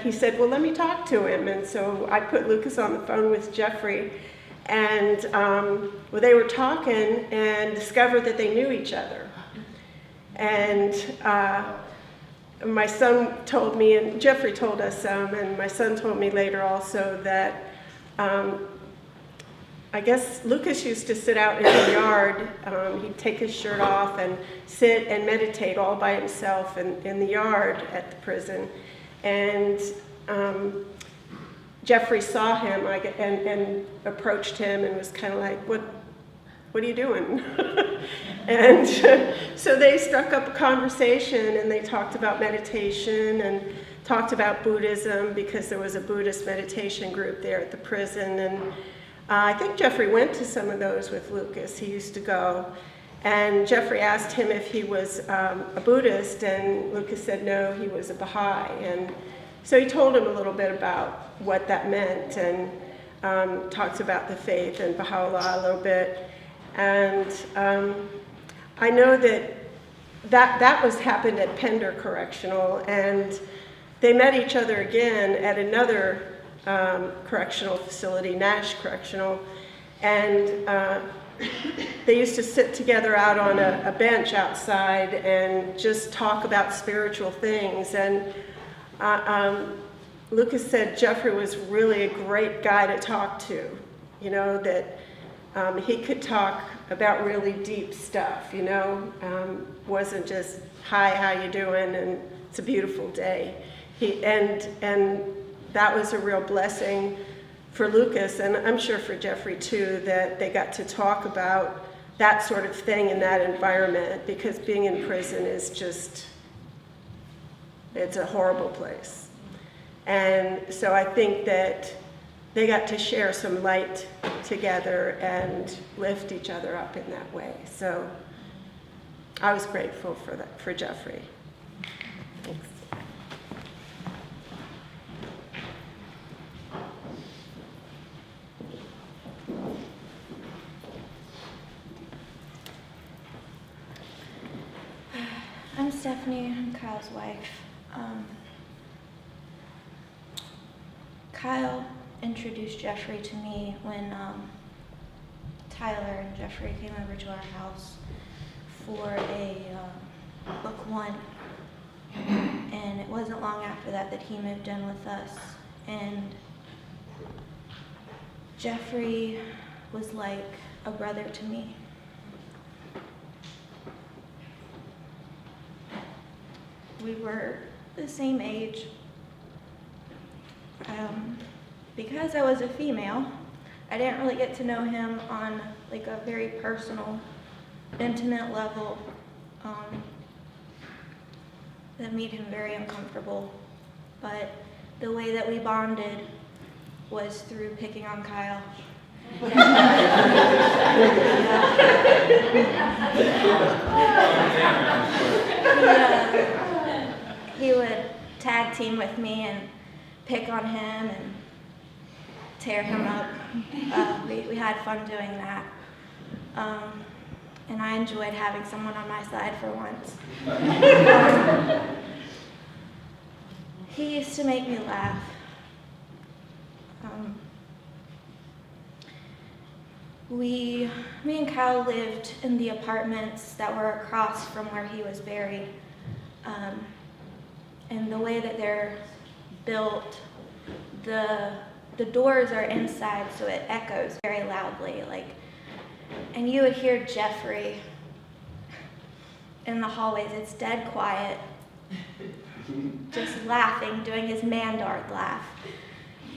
D: he said, well, let me talk to him. And so I put Lucas on the phone with Jeffrey, and well, they were talking and discovered that they knew each other. And my son told me, and Jeffrey told us some, and my son told me later also that I guess Lucas used to sit out in the yard. He'd take his shirt off and sit and meditate all by himself in the yard at the prison. And Jeffrey saw him and approached him and was kind of like, what are you doing? And so they struck up a conversation, and they talked about meditation and talked about Buddhism, because there was a Buddhist meditation group there at the prison. And I think Jeffrey went to some of those with Lucas. He used to go. And Jeffrey asked him if he was a Buddhist, and Lucas said no, he was a Baha'i. And so he told him a little bit about what that meant, and talked about the faith and Baha'u'llah a little bit. And I know that was happened at Pender Correctional, and they met each other again at another correctional facility, Nash Correctional, and they used to sit together out on a bench outside and just talk about spiritual things. And Lucas said Jeffrey was really a great guy to talk to, you know, that he could talk about really deep stuff, you know, wasn't just, hi, how you doing, and it's a beautiful day. And that was a real blessing for Lucas, and I'm sure for Jeffrey too, that they got to talk about that sort of thing in that environment, because being in prison is just, it's a horrible place. And so I think that they got to share some light together and lift each other up in that way. So I was grateful for that, for Jeffrey. Thanks.
E: I'm Stephanie, I'm Kyle's wife. Kyle introduced Jeffrey to me when Tyler and Jeffrey came over to our house for a book one. And it wasn't long after that that he moved in with us. And Jeffrey was like a brother to me. We were the same age. Because I was a female, I didn't really get to know him on like a very personal, intimate level that made him very uncomfortable. But the way that we bonded was through picking on Kyle. He would tag team with me and pick on him and tear him up. We had fun doing that. And I enjoyed having someone on my side for once. He used to make me laugh. Me and Kyle lived in the apartments that were across from where he was buried. And the way that they're built, the doors are inside, so it echoes very loudly. And you would hear Jeffrey in the hallways. It's dead quiet, just laughing, doing his Mandard laugh.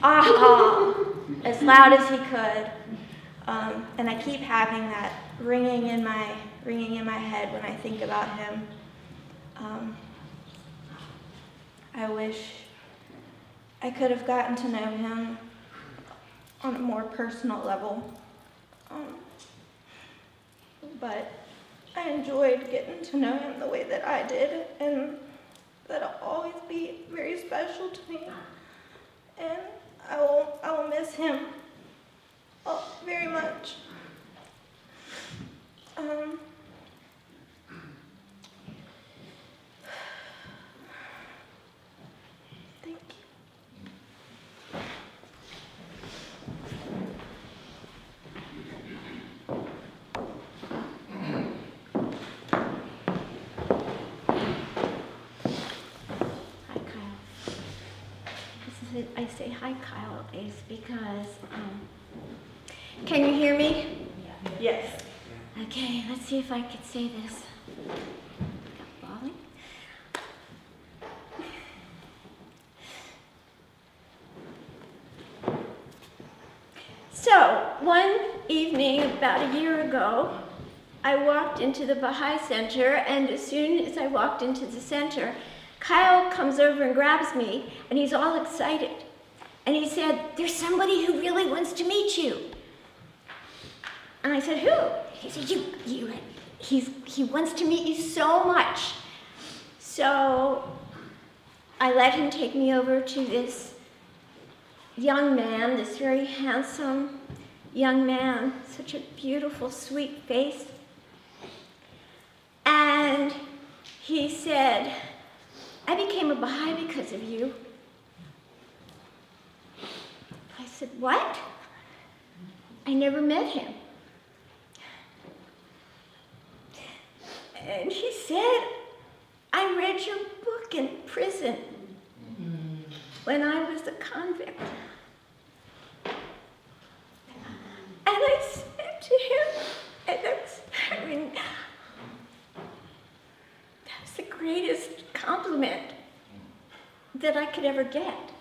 E: Ah, as loud as he could. And I keep having that ringing in my head when I think about him. I wish I could have gotten to know him on a more personal level. But I enjoyed getting to know him the way that I did, and that'll always be very special to me. And I will miss him very much. Thank you.
M: Hi, Kyle. I say hi, Kyle, is because,
E: Can you hear me? Yes.
M: okay, let's see if I could say this. Got Bali?
E: So, one evening about a year ago, I walked into the Baha'i Center, and as soon as I walked into the center, Kyle comes over and grabs me, and he's all excited. And he said, "There's somebody who really wants to meet you." And I said, "Who?" He said, he wants to meet you so much. So I let him take me over to this young man, this very handsome young man, such a beautiful, sweet face. And he said, "I became a Baha'i because of you." I said, "What?" I never met him. And he said, "I read your book in prison when I was a convict." And I said to him, and that's the greatest compliment that I could ever get.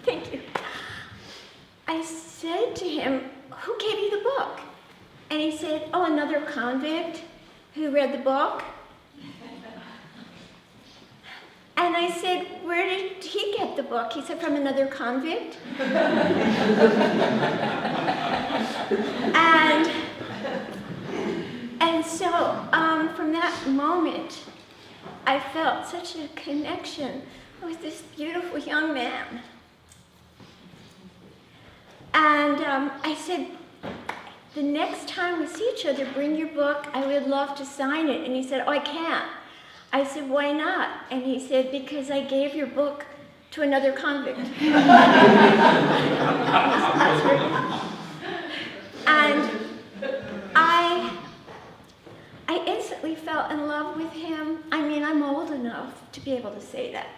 E: Thank you. I said to him, "Who gave you the book?" And he said, "Oh, another convict who read the book." And I said, "Where did he get the book?" He said, "From another convict." And so from that moment, I felt such a connection with this beautiful young man. And I said, "The next time we see each other, bring your book. I would love to sign it." And he said, "Oh, I can't." I said, "Why not?" And he said, "Because I gave your book to another convict." And I instantly fell in love with him. I mean, I'm old enough to be able to say that.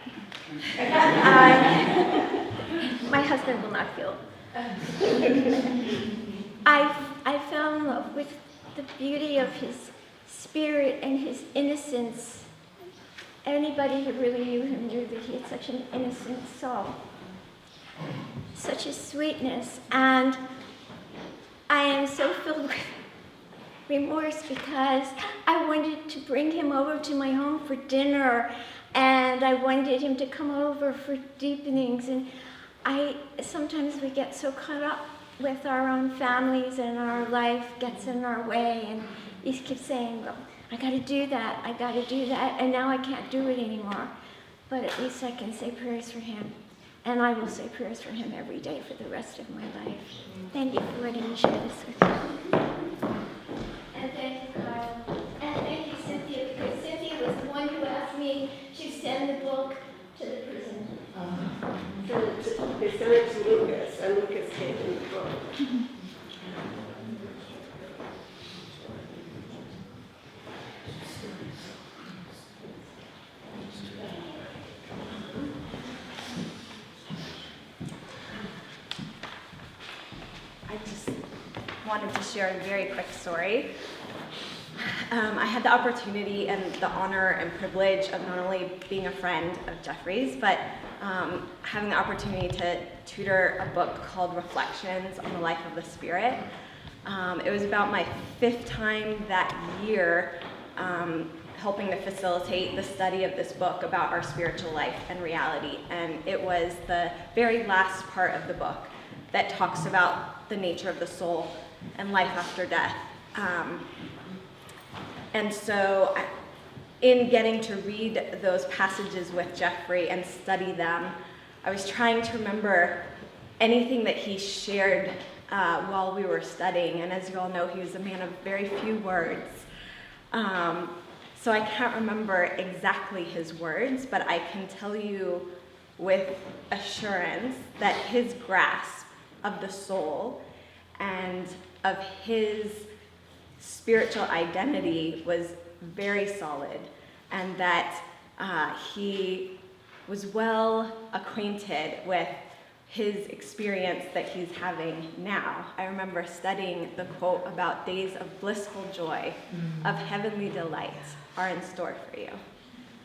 E: My husband will not feel. I fell in love with the beauty of his spirit and his innocence. Anybody who really knew him knew that he had such an innocent soul, such a sweetness. And I am so filled with remorse because I wanted to bring him over to my home for dinner, and I wanted him to come over for deepenings. And sometimes we get so caught up with our own families, and our life gets in our way, and you keep saying, "Well, I gotta do that, and now I can't do it anymore." But at least I can say prayers for him, and I will say prayers for him every day for the rest of my life. Thank you for letting me share this with you. And thank you, Kyle. And thank you, Cynthia, because Cynthia was the one who asked me to send the book to the prison.
D: They sent it to Lucas, and Lucas gave him the book.
E: I just wanted to share a very quick story. I had the opportunity and the honor and privilege of not only being a friend of Jeffrey's, but having the opportunity to tutor a book called Reflections on the Life of the Spirit. It was about my 5th time that year helping to facilitate the study of this book about our spiritual life and reality. And it was the very last part of the book that talks about the nature of the soul and life after death. And so in getting to read those passages with Jeffrey and study them, I was trying to remember anything that he shared while we were studying. And as you all know, he was a man of very few words. So I can't remember exactly his words, but I can tell you with assurance that his grasp of the soul and of his spiritual identity was very solid, and that he was well acquainted with his experience that he's having now. I remember studying the quote about days of blissful joy, of heavenly delights are in store for you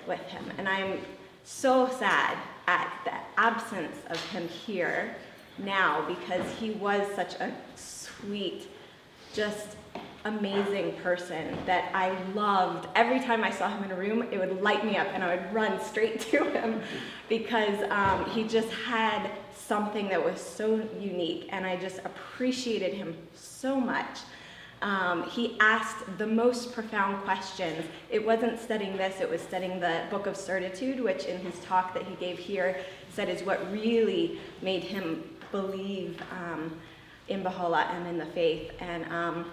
E: with him. And I'm so sad at the absence of him here now, because he was such a sweet, just amazing person that I loved. Every time I saw him in a room, it would light me up and I would run straight to him, because he just had something that was so unique, and I just appreciated him so much. He asked the most profound questions. It wasn't studying this, it was studying the Book of Certitude, which in his talk that he gave here said is what really made him believe in Baha'u'llah and in the faith. And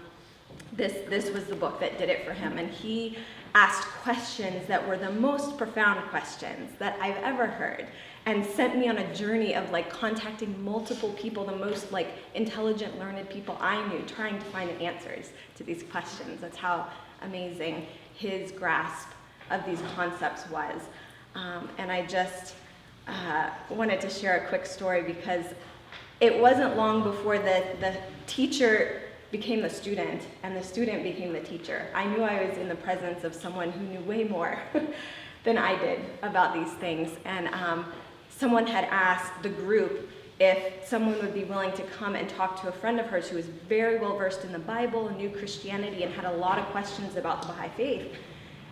E: this was the book that did it for him. And he asked questions that were the most profound questions that I've ever heard, and sent me on a journey of like contacting multiple people, the most like intelligent, learned people I knew, trying to find answers to these questions. That's how amazing his grasp of these concepts was. And I just wanted to share a quick story, because it wasn't long before the teacher became the student and the student became the teacher. I knew I was in the presence of someone who knew way more than I did about these things. And someone had asked the group if someone would be willing to come and talk to a friend of hers who was very well versed in the Bible and knew Christianity and had a lot of questions about the Baha'i faith.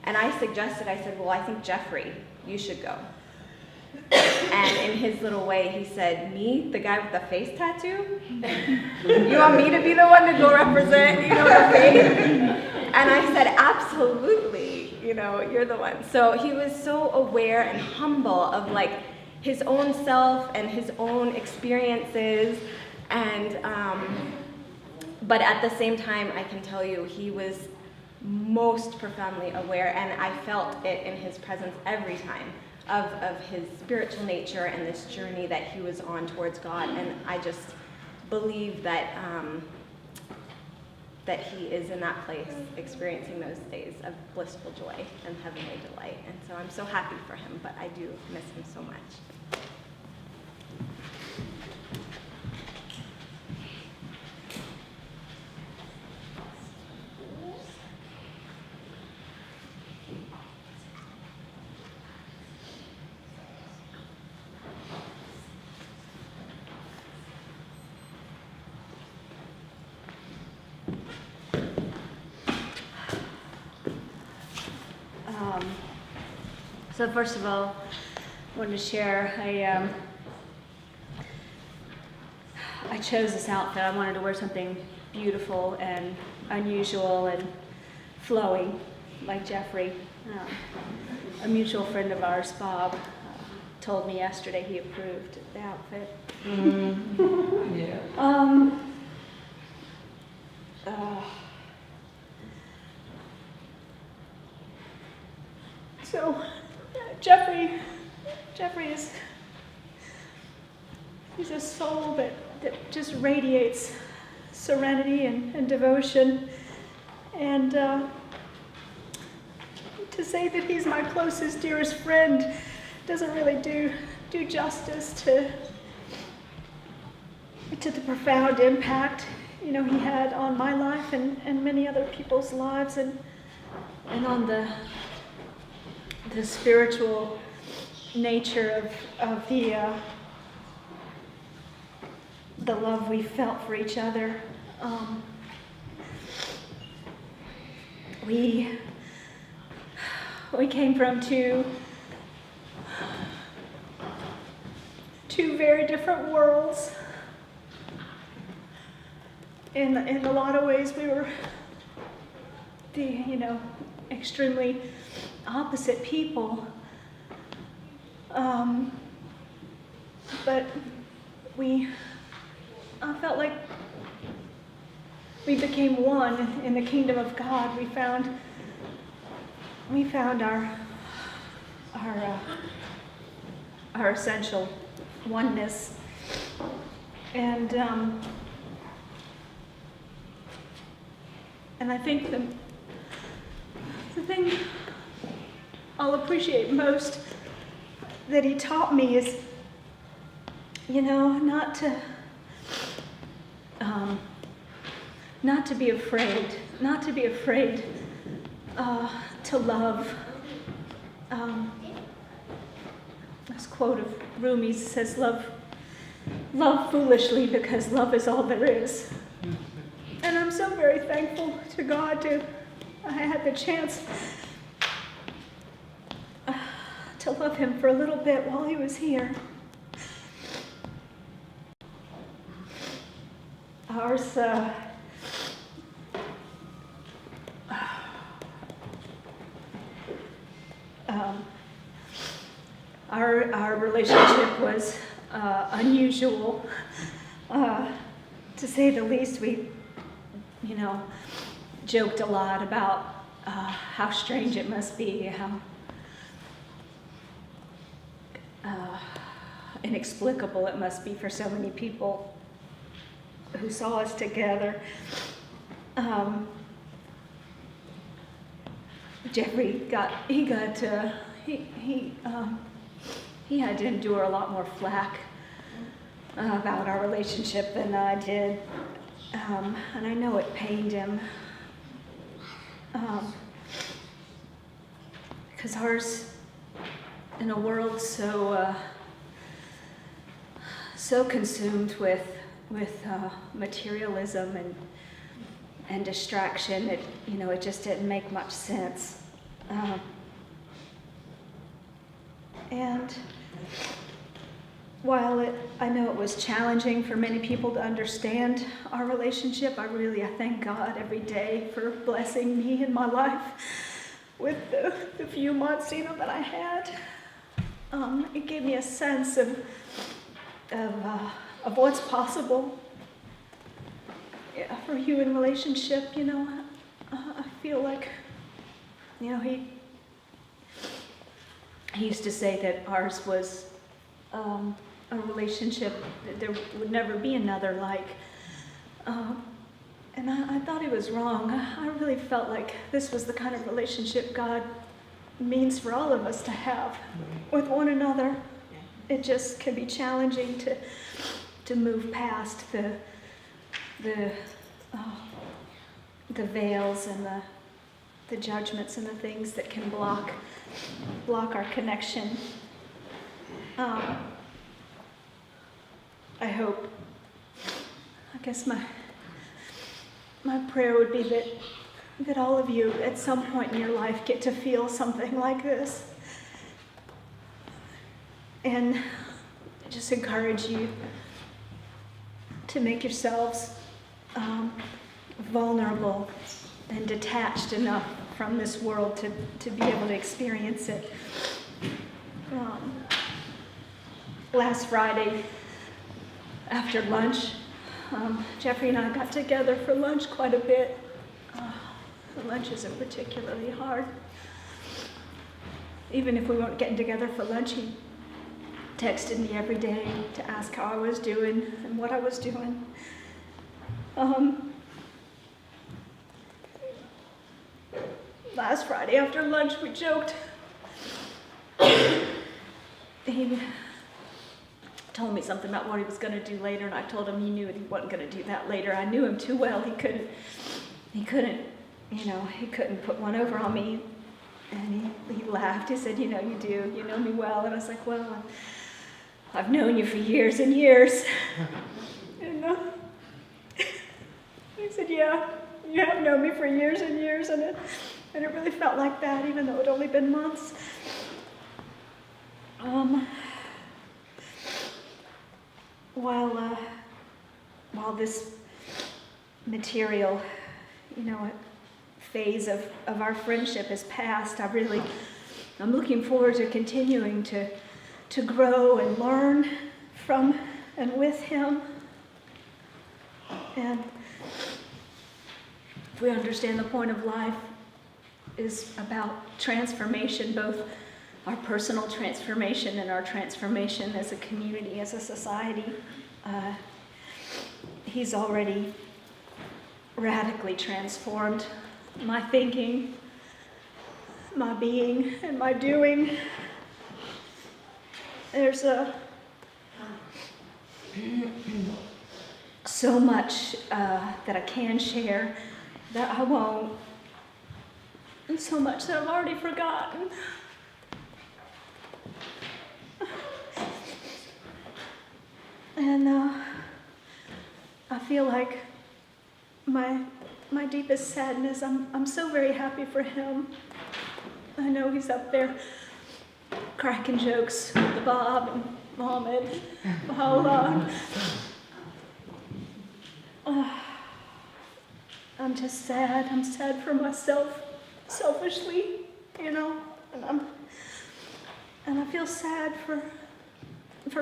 E: And I suggested, I said, well, I think Jeffrey, you should go. And in his little way, he said, me, the guy with the face tattoo? You want me to be the one to go represent, the faith? And I said, absolutely, you're the one. So he was so aware and humble of like his own self and his own experiences. And, but at the same time, I can tell you, he was most profoundly aware, and I felt it in his presence every time, of his spiritual nature and this journey that he was on towards God. And I just believe that that he is in that place, experiencing those days of blissful joy and heavenly delight. And so I'm so happy for him, but I do miss him so much.
B: So first of all, I wanted to share, I chose this outfit. I wanted to wear something beautiful and unusual and flowing, like Jeffrey. A mutual friend of ours, Bob, told me yesterday he approved the outfit. Yeah. So, Jeffrey is, he's a soul that just radiates serenity and devotion. And to say that he's my closest, dearest friend doesn't really do justice to the profound impact, he had on my life and many other people's lives. And and on the spiritual nature of the love we felt for each other. We came from two very different worlds. In a lot of ways, we were extremely opposite people. But I felt like we became one in the kingdom of God. We found our essential oneness, and I think the thing I'll appreciate most that he taught me is, not to be afraid, to love. This quote of Rumi's says, love foolishly because love is all there is. And I'm so very thankful to God I had the chance to love him for a little bit while he was here. Our relationship was unusual, to say the least. We, joked a lot about how strange it must be, how inexplicable it must be for so many people who saw us together. Jeffrey he had to endure a lot more flack about our relationship than I did, and I know it pained him, because ours, in a world so consumed with materialism and distraction, it just didn't make much sense. And while I know it was challenging for many people to understand our relationship, I thank God every day for blessing me in my life with the few months that I had. It gave me a sense of what's possible for human relationship. I feel like, he used to say that ours was a relationship that there would never be another like. And I thought he was wrong. I really felt like this was the kind of relationship God means for all of us to have with one another. It just can be challenging to move past the veils and the judgments and the things that can block our connection. I guess my prayer would be that all of you at some point in your life get to feel something like this. And just encourage you to make yourselves vulnerable and detached enough from this world to be able to experience it. Last Friday, after lunch, Jeffrey and I got together for lunch quite a bit. Lunch isn't particularly hard. Even if we weren't getting together for lunch, he texted me every day to ask how I was doing and what I was doing. Last Friday after lunch, we joked. He told me something about what he was going to do later, and I told him he knew he wasn't going to do that later. I knew him too well. He couldn't, he couldn't put one over on me. And he laughed. He said, you do. You know me well. And I was like, well, I've known you for years and years. And he said, yeah, you have known me for years and years. And it really felt like that, even though it had only been months. While this material, phase of our friendship has passed, I'm looking forward to continuing to grow and learn from and with him. And if we understand the point of life is about transformation, both our personal transformation and our transformation as a community, as a society, he's already radically transformed my thinking, my being, and my doing. There's so much that I can share that I won't, and so much that I've already forgotten. And I feel like my deepest sadness, I'm so very happy for him. I know he's up there cracking jokes with Bob and Mohammed, Paula. I'm just sad. I'm sad for myself, selfishly, and I feel sad for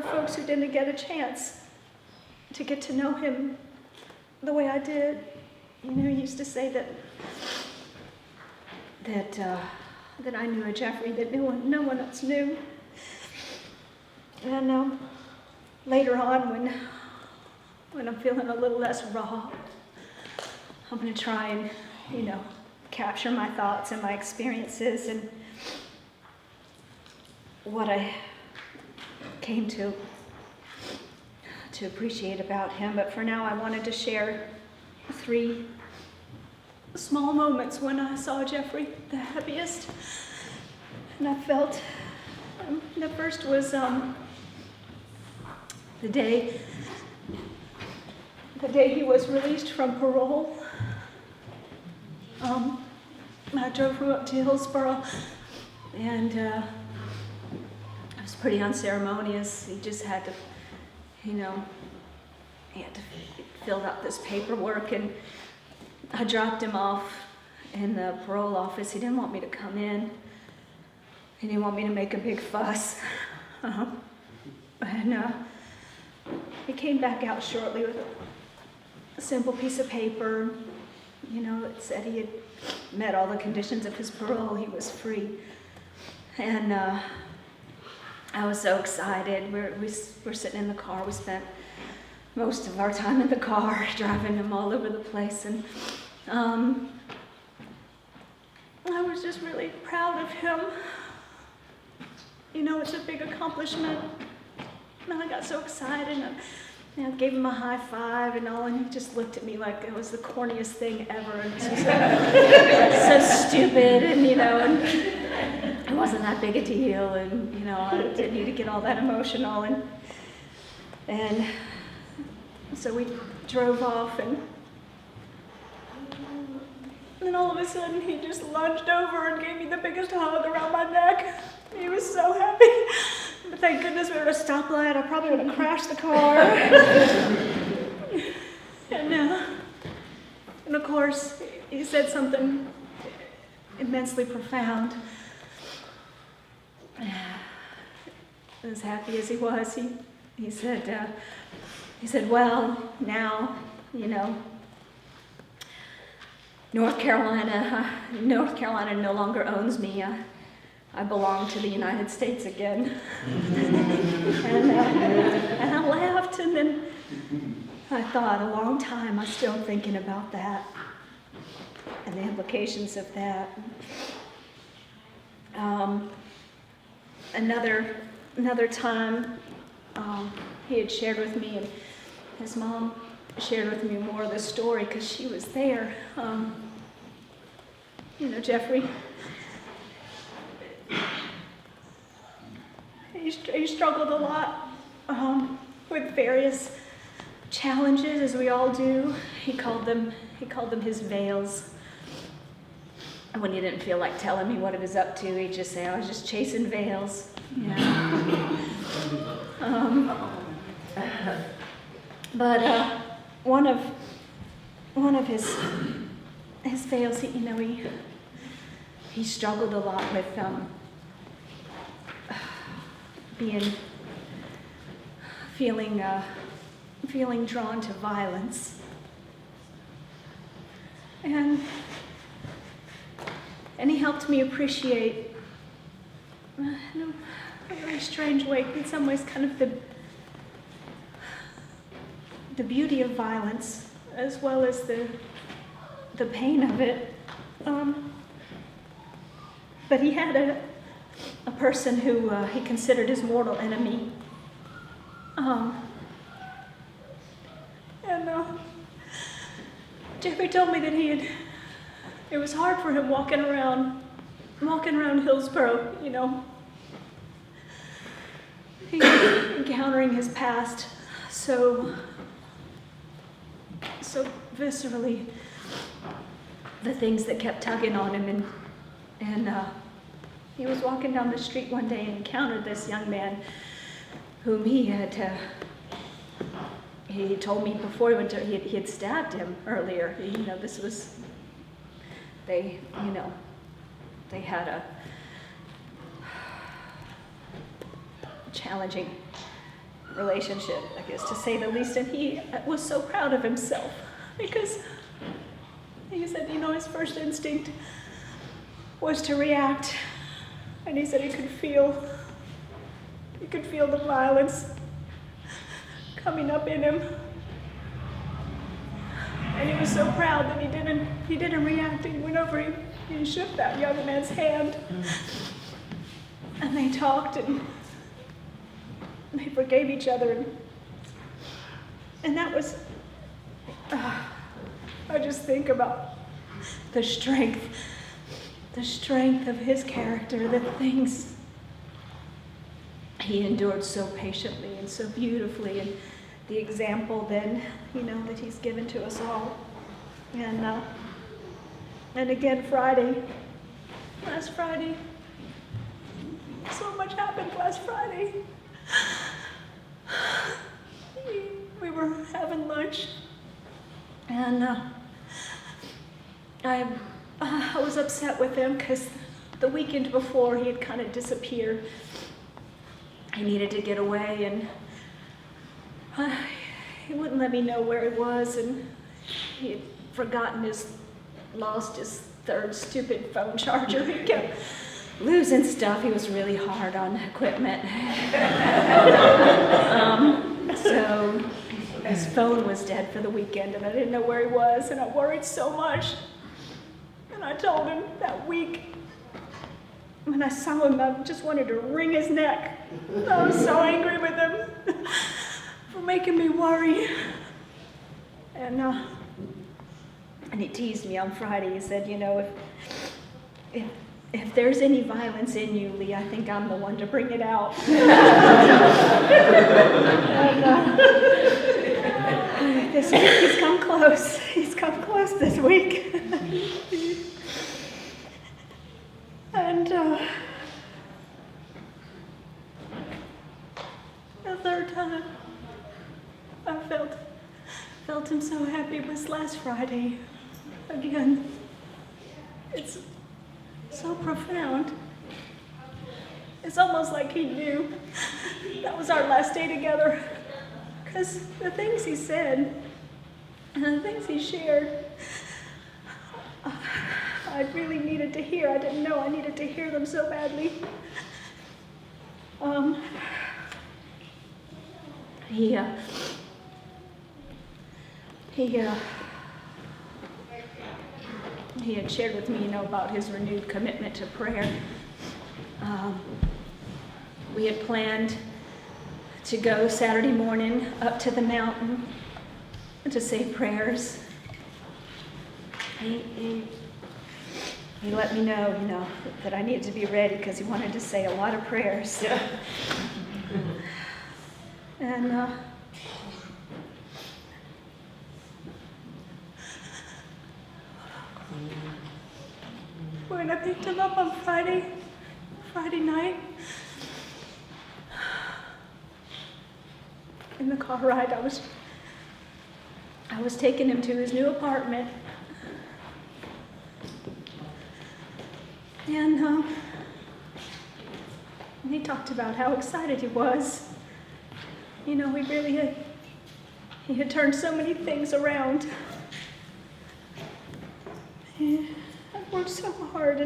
B: folks who didn't get a chance to get to know him the way I did. He used to say that I knew a Jeffrey that no one else knew. And later on, when I'm feeling a little less raw, I'm going to try and capture my thoughts and my experiences and what I came to appreciate about him. But for now, I wanted to share 3 small moments when I saw Jeffrey the happiest. And I felt, the first was the day he was released from parole. I drove him up to Hillsborough, and it was pretty unceremonious. He just had to, he had to fill out this paperwork, and I dropped him off in the parole office. He didn't want me to come in. He didn't want me to make a big fuss. And he came back out shortly with a simple piece of paper. It said he had met all the conditions of his parole. He was free. And I was so excited. We're sitting in the car. We spent most of our time in the car, driving him all over the place. And I was just really proud of him. It's a big accomplishment. And I got so excited. And I gave him a high five and all, and he just looked at me like it was the corniest thing ever. And it was so stupid, and and it wasn't that big a deal, and I didn't need to get all that emotional. And so we drove off, and then all of a sudden he just lunged over and gave me the biggest hug around my neck. He was so happy. But thank goodness we were at a stoplight. I probably would have crashed the car. And of course, he said something immensely profound. As happy as he was, he said, well, now, North Carolina no longer owns me. I belong to the United States again. And I laughed, and then I thought a long time. I was still thinking about that and the implications of that. Another time, he had shared with me, and his mom shared with me more of the story because she was there. Jeffrey, he struggled a lot with various challenges, as we all do. He called them his veils. And when he didn't feel like telling me what he was up to, he'd just say, "I was just chasing veils." But one of his veils, he struggled a lot with feeling drawn to violence, and he helped me appreciate, in a very strange way, in some ways, kind of the beauty of violence, as well as the pain of it. But he had a person who he considered his mortal enemy. Jeffrey told me that it was hard for him walking around Hillsborough, encountering his past so viscerally, the things that kept tugging on him, and he was walking down the street one day and encountered this young man whom he told me before he went to, he had stabbed him earlier. They had a challenging relationship, I guess, to say the least, and he was so proud of himself because he said, his first instinct was to react, and he said he could feel the violence coming up in him, and he was so proud that he didn't react. He went over, he shook that young man's hand, and they talked, and they forgave each other, and that was, I just think about the strength of his character, the things he endured so patiently and so beautifully, and the example then, that he's given to us all. And again, last Friday, so much happened last Friday. We were having lunch, and I was upset with him because the weekend before he had kind of disappeared. He needed to get away, and he wouldn't let me know where he was, and he had lost his third stupid phone charger. He kept losing stuff. He was really hard on equipment. So his phone was dead for the weekend, and I didn't know where he was, and I worried so much. And I told him that week, when I saw him, I just wanted to wring his neck. I was so angry with him for making me worry. And he teased me on Friday. He said, if there's any violence in you, Lee, I think I'm the one to bring it out. And this week he's come close. He's come close this week. And the third time I felt him so happy was last Friday. Again, it's so profound. It's almost like he knew that was our last day together, because the things he said and the things he shared, I really needed to hear. I didn't know I needed to hear them so badly. He had shared with me, about his renewed commitment to prayer. We had planned to go Saturday morning up to the mountain to say prayers. he let me know, that I needed to be ready because he wanted to say a lot of prayers. Yeah. And when I picked him up on Friday night, in the car ride, I was taking him to his new apartment. And he talked about how excited he was. He really had turned so many things around. He had worked so hard,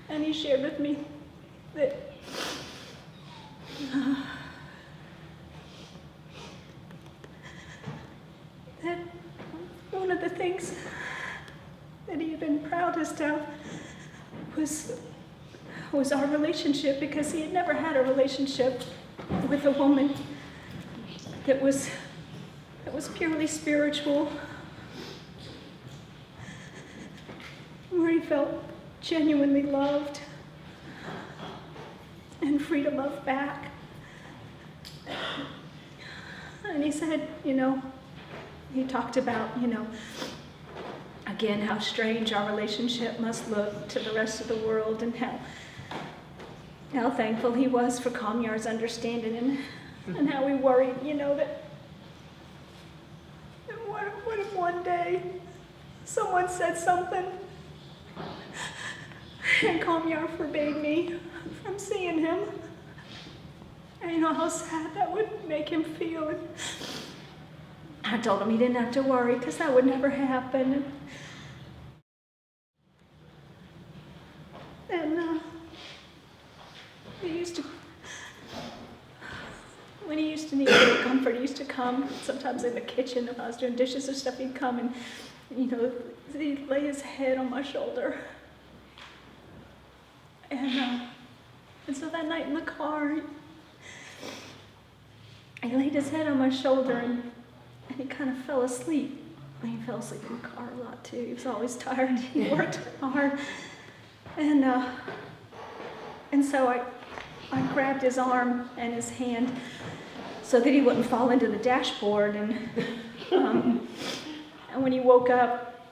B: and he shared with me that that one of the things that he had been proudest of was our relationship, because he had never had a relationship with a woman that was purely spiritual, where he felt genuinely loved and free to love back. And he said, he talked about, again, how strange our relationship must look to the rest of the world, and how thankful he was for Kamyar's understanding, and how he worried, that what if one day someone said something and Kamyar forbade me from seeing him, and how sad that would make him feel. And I told him he didn't have to worry, because that would never happen. And when he used to need a little comfort, he used to come sometimes in the kitchen if I was doing dishes or stuff. He'd come and, he'd lay his head on my shoulder. And so that night in the car, he laid his head on my shoulder, and he kind of fell asleep. He fell asleep in the car a lot too. He was always tired. He worked hard. And so I grabbed his arm and his hand so that he wouldn't fall into the dashboard. And when he woke up,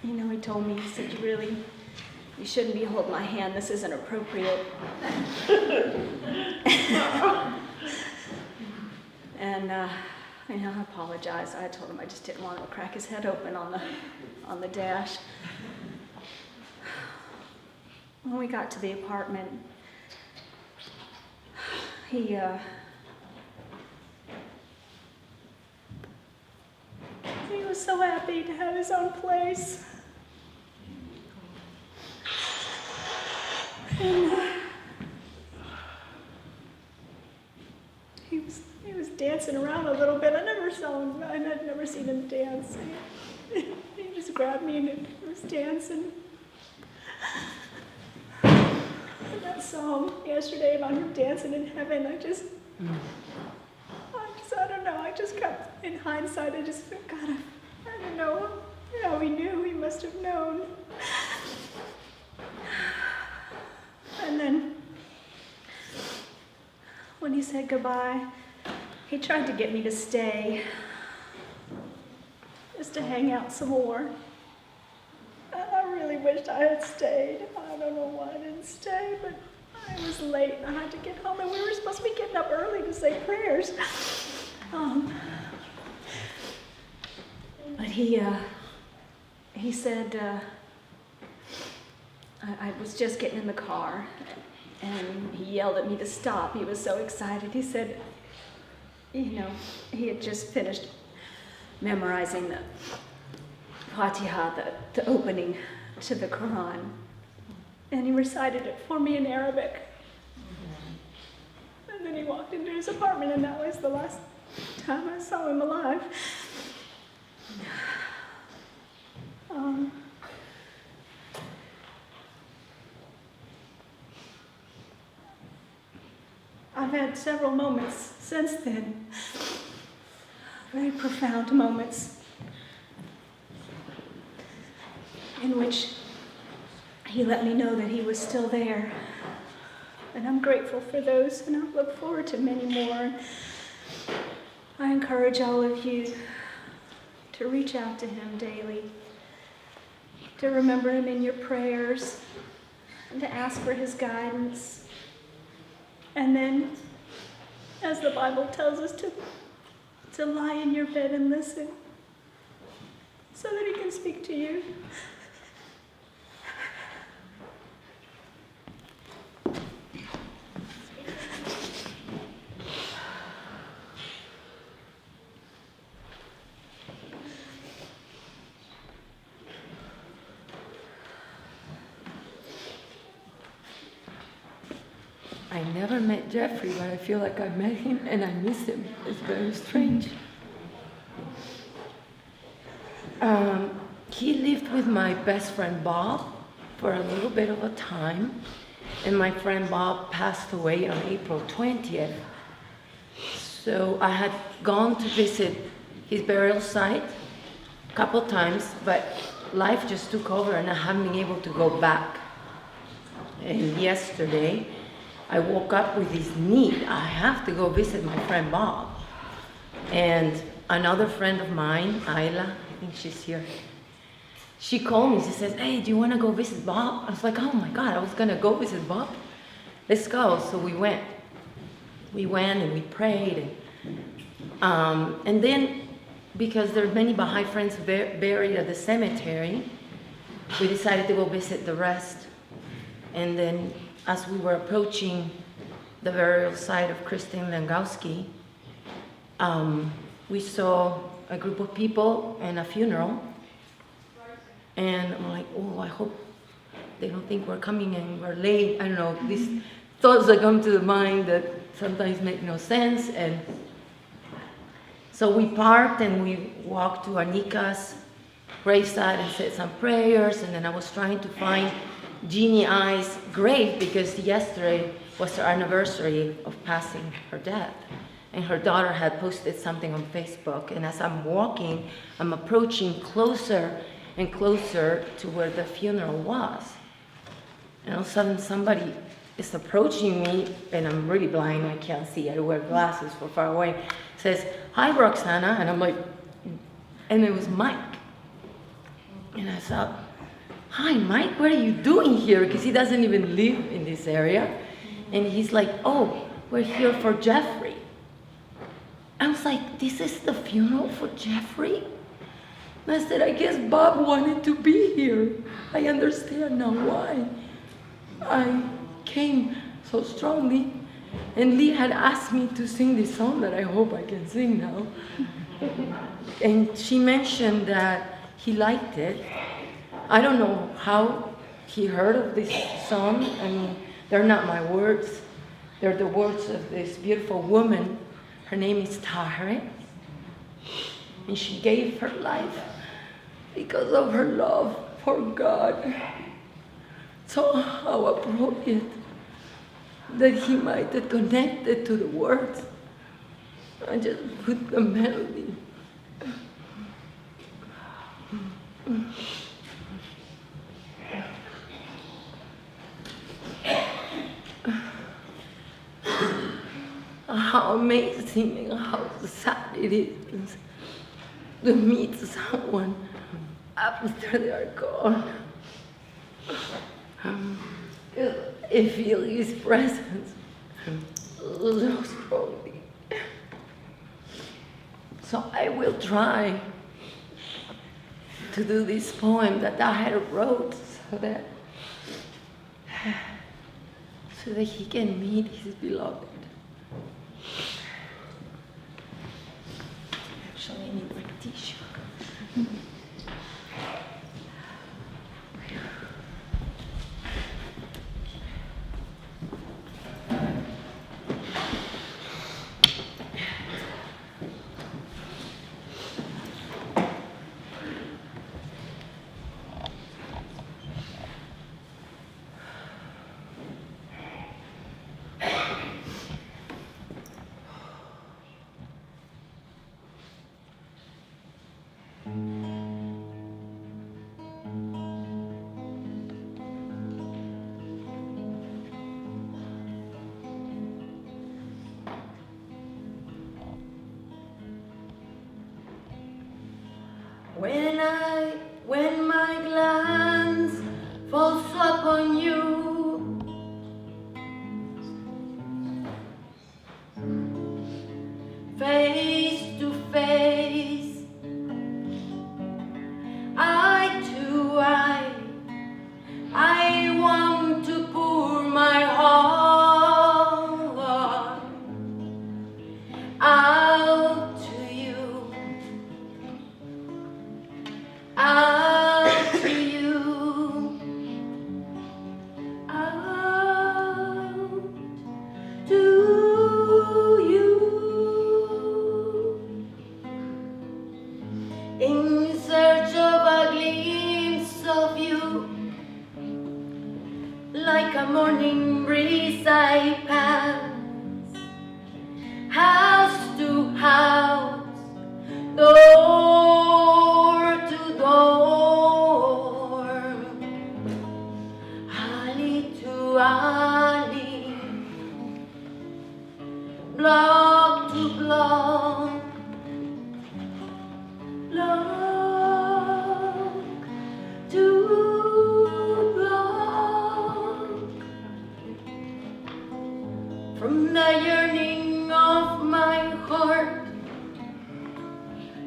B: he told me, he said, you shouldn't be holding my hand. This isn't appropriate. And I apologized. I told him I just didn't want him to crack his head open on the dash. When we got to the apartment, he was so happy to have his own place. And he was dancing around a little bit. I had never seen him dance. He just grabbed me and he was dancing. And that song yesterday about him dancing in heaven, I don't know, I just kept, in hindsight, I just felt, God, I don't know how he knew. He must have known. And then when he said goodbye, he tried to get me to stay, just to hang out some more. And I really wished I had stayed. I don't know why I didn't stay, but I was late and I had to get home, and we were supposed to be getting up early to say prayers. But he said, I was just getting in the car, and he yelled at me to stop. He was so excited. He said, he had just finished memorizing the Fatiha, the opening to the Quran, and he recited it for me in Arabic. And then he walked into his apartment, and that was the last time I saw him alive. I've had several moments since then, very profound moments. in which he let me know that he was still there. And I'm grateful for those, and I look forward to many more. I encourage all of you to reach out to him daily, to remember him in your prayers, and to ask for his guidance. And then, as the Bible tells us, to lie in your bed and listen so that he can speak to you.
N: I never met Jeffrey, but I feel like I met him and I miss him. It's very strange. He lived with my best friend Bob for a little bit of a time, and my friend Bob passed away on April 20th. So I had gone to visit his burial site a couple times, but life just took over and I haven't been able to go back. And yesterday, I woke up with this need. I have to go visit my friend Bob. And another friend of mine, Ayla, I think she's here, she called me. She says, hey, do you want to go visit Bob? I was like, oh my God, I was going to go visit Bob. Let's go. So we went. We went and we prayed. And then, because there are many Baha'i friends buried at the cemetery, we decided to go visit the rest. And then, as we were approaching the burial site of Christine Langowski, we saw a group of people and a funeral. And I'm like, oh, I hope they don't think we're coming and we're late. I don't know, these thoughts that come to the mind that sometimes make no sense. And so we parked and we walked to Anika's graveside and said some prayers. And then I was trying to find Jeannie I's grave because yesterday was her anniversary of passing her death. And her daughter had posted something on Facebook. And as I'm walking, I'm approaching closer and closer to where the funeral was. And all of a sudden somebody is approaching me, and I'm really blind, I can't see, I wear glasses for far away, says, hi Roxana, and I'm like, and it was Mike. And I thought, hi Mike, what are you doing here? Because he doesn't even live in this area. And he's like, oh, we're here for Jeffrey. I was like, this is the funeral for Jeffrey? And I said, I guess Bob wanted to be here. I understand now why I came so strongly. And Lee had asked me to sing this song that I hope I can sing now. And she mentioned that he liked it. I don't know how he heard of this song. I mean, they're not my words. They're the words of this beautiful woman. Her name is Tahre. And she gave her life because of her love for God. So how appropriate that he might have connected to the words. I just put the melody. How amazing and how sad it is to meet someone after they are gone. I feel his presence so strongly. So I will try to do this poem that I had wrote so that he can meet his beloved. Actually, I need my tissue. when my glance falls upon you. Face to face, eye to eye, I want to pour my heart out to you, out to you, out to you. In search of a glimpse of you, like a morning breeze I pass, house to house, door to door, alley to alley, block to block, block to block. From the yearning of my heart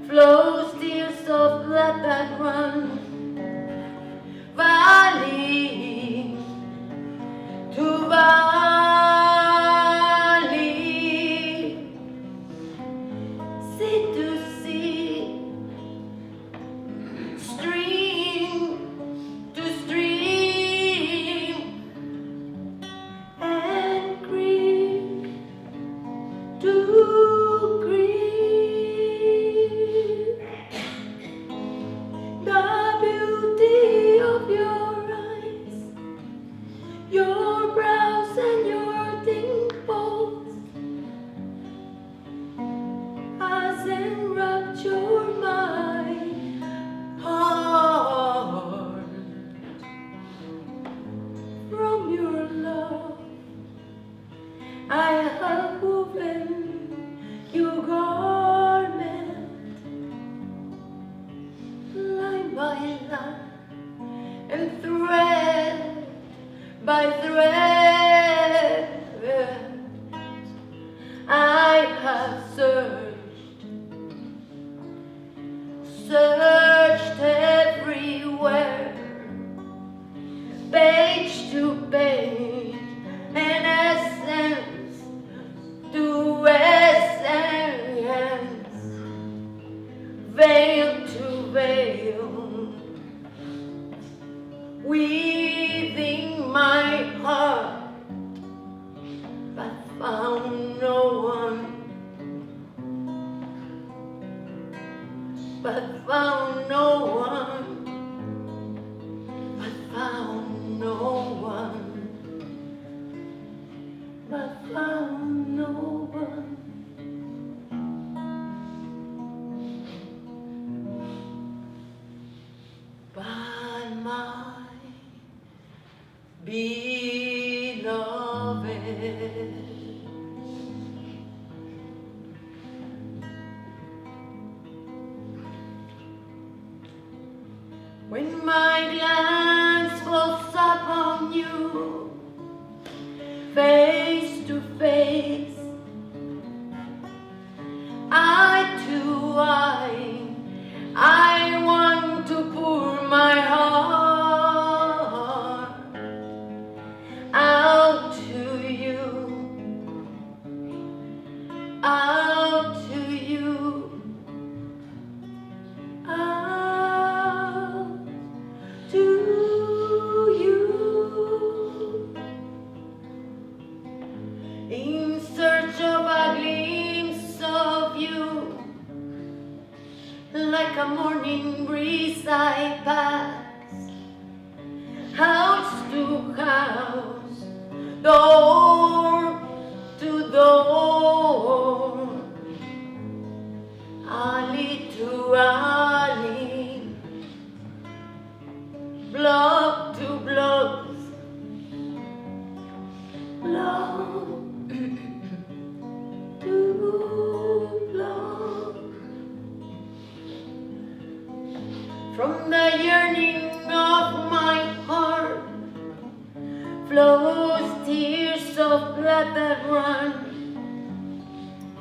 N: flows tears of blood that run valley to valley, sea to sea, stream to stream, and creek to creek. The beauty of your eyes, your brows and your dimples has enraptured my heart. From your love I have woven your garment, line by line and thread by thread. I have searched everywhere, page to page, and essence to essence, veil to veil, within my heart, but found no one, but found no one, but found no one, but found no one. But my beloved, when my glance falls upon you, face to face, eye to eye, I want to pour my heart out to you, out to you, out to you. In search of a glimpse of you, like a morning breeze I pass, house to house, door to door, alley to alley, block to block, block to block. From the year flows tears of blood that run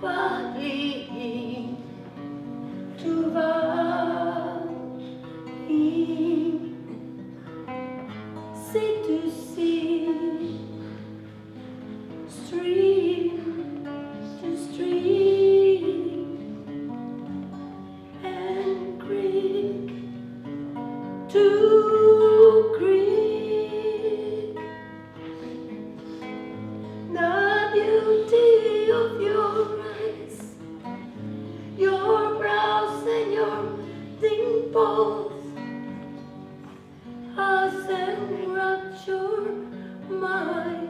N: badly to valley, sea to sea, stream to stream, and creek to creek. The beauty of your eyes, your brows and your dimples has enraptured my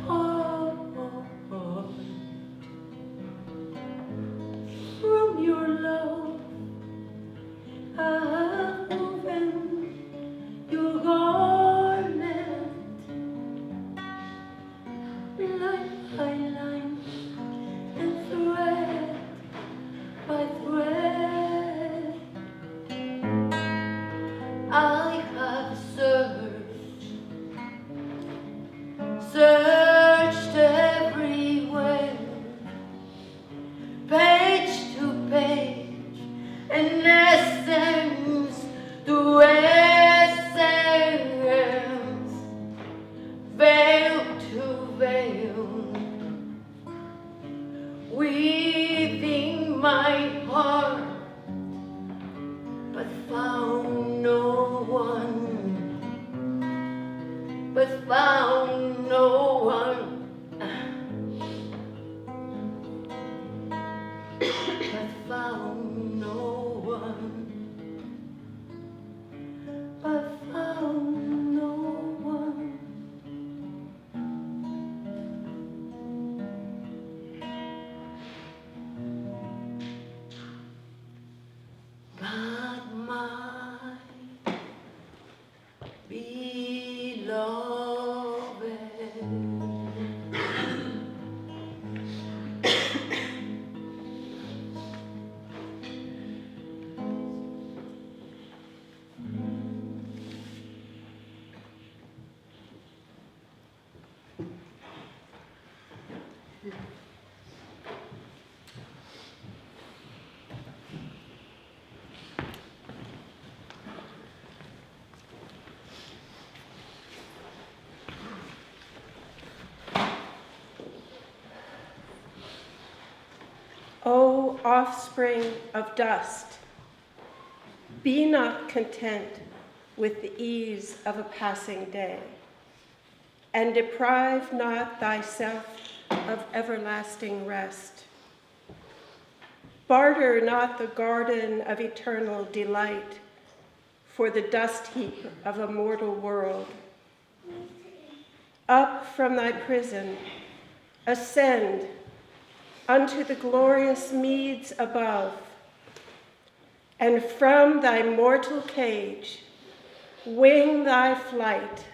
N: heart. From your love I have woven your garment, line by line and thread by thread. I have searched everywhere, page to page, and essence to essence, veil to veil, within my heart, but found no one, but found no one, but found no one, but found no one. But my
D: O offspring of dust, be not content with the ease of a passing day, and deprive not thyself of everlasting rest. Barter not the garden of eternal delight for the dust heap of a mortal world. Up from thy prison, ascend unto the glorious meads above, and from thy mortal cage wing thy flight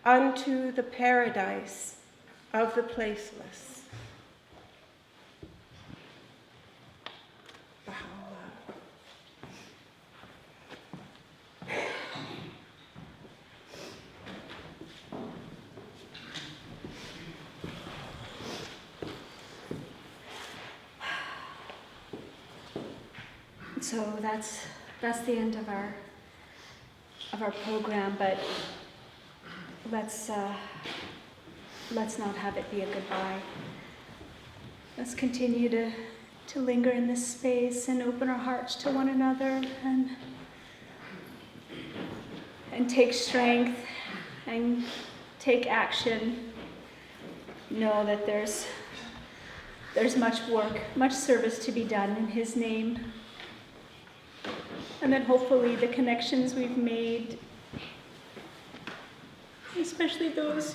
D: unto the paradise of the placeless.
B: So that's the end of our program, but let's not have it be a goodbye. Let's continue to linger in this space and open our hearts to one another and take strength and take action. Know that there's much work, much service to be done in His name. And then hopefully the connections we've made, especially those,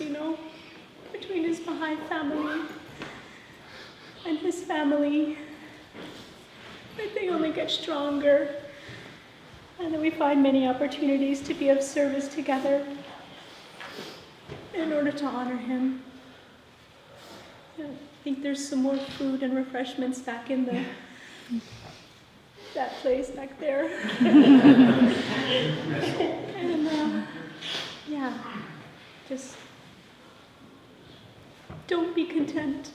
B: between His Baha'i family and His family, that they only get stronger, and that we find many opportunities to be of service together in order to honor Him. I think there's some more food and refreshments back in that place back there. And just Don't be content.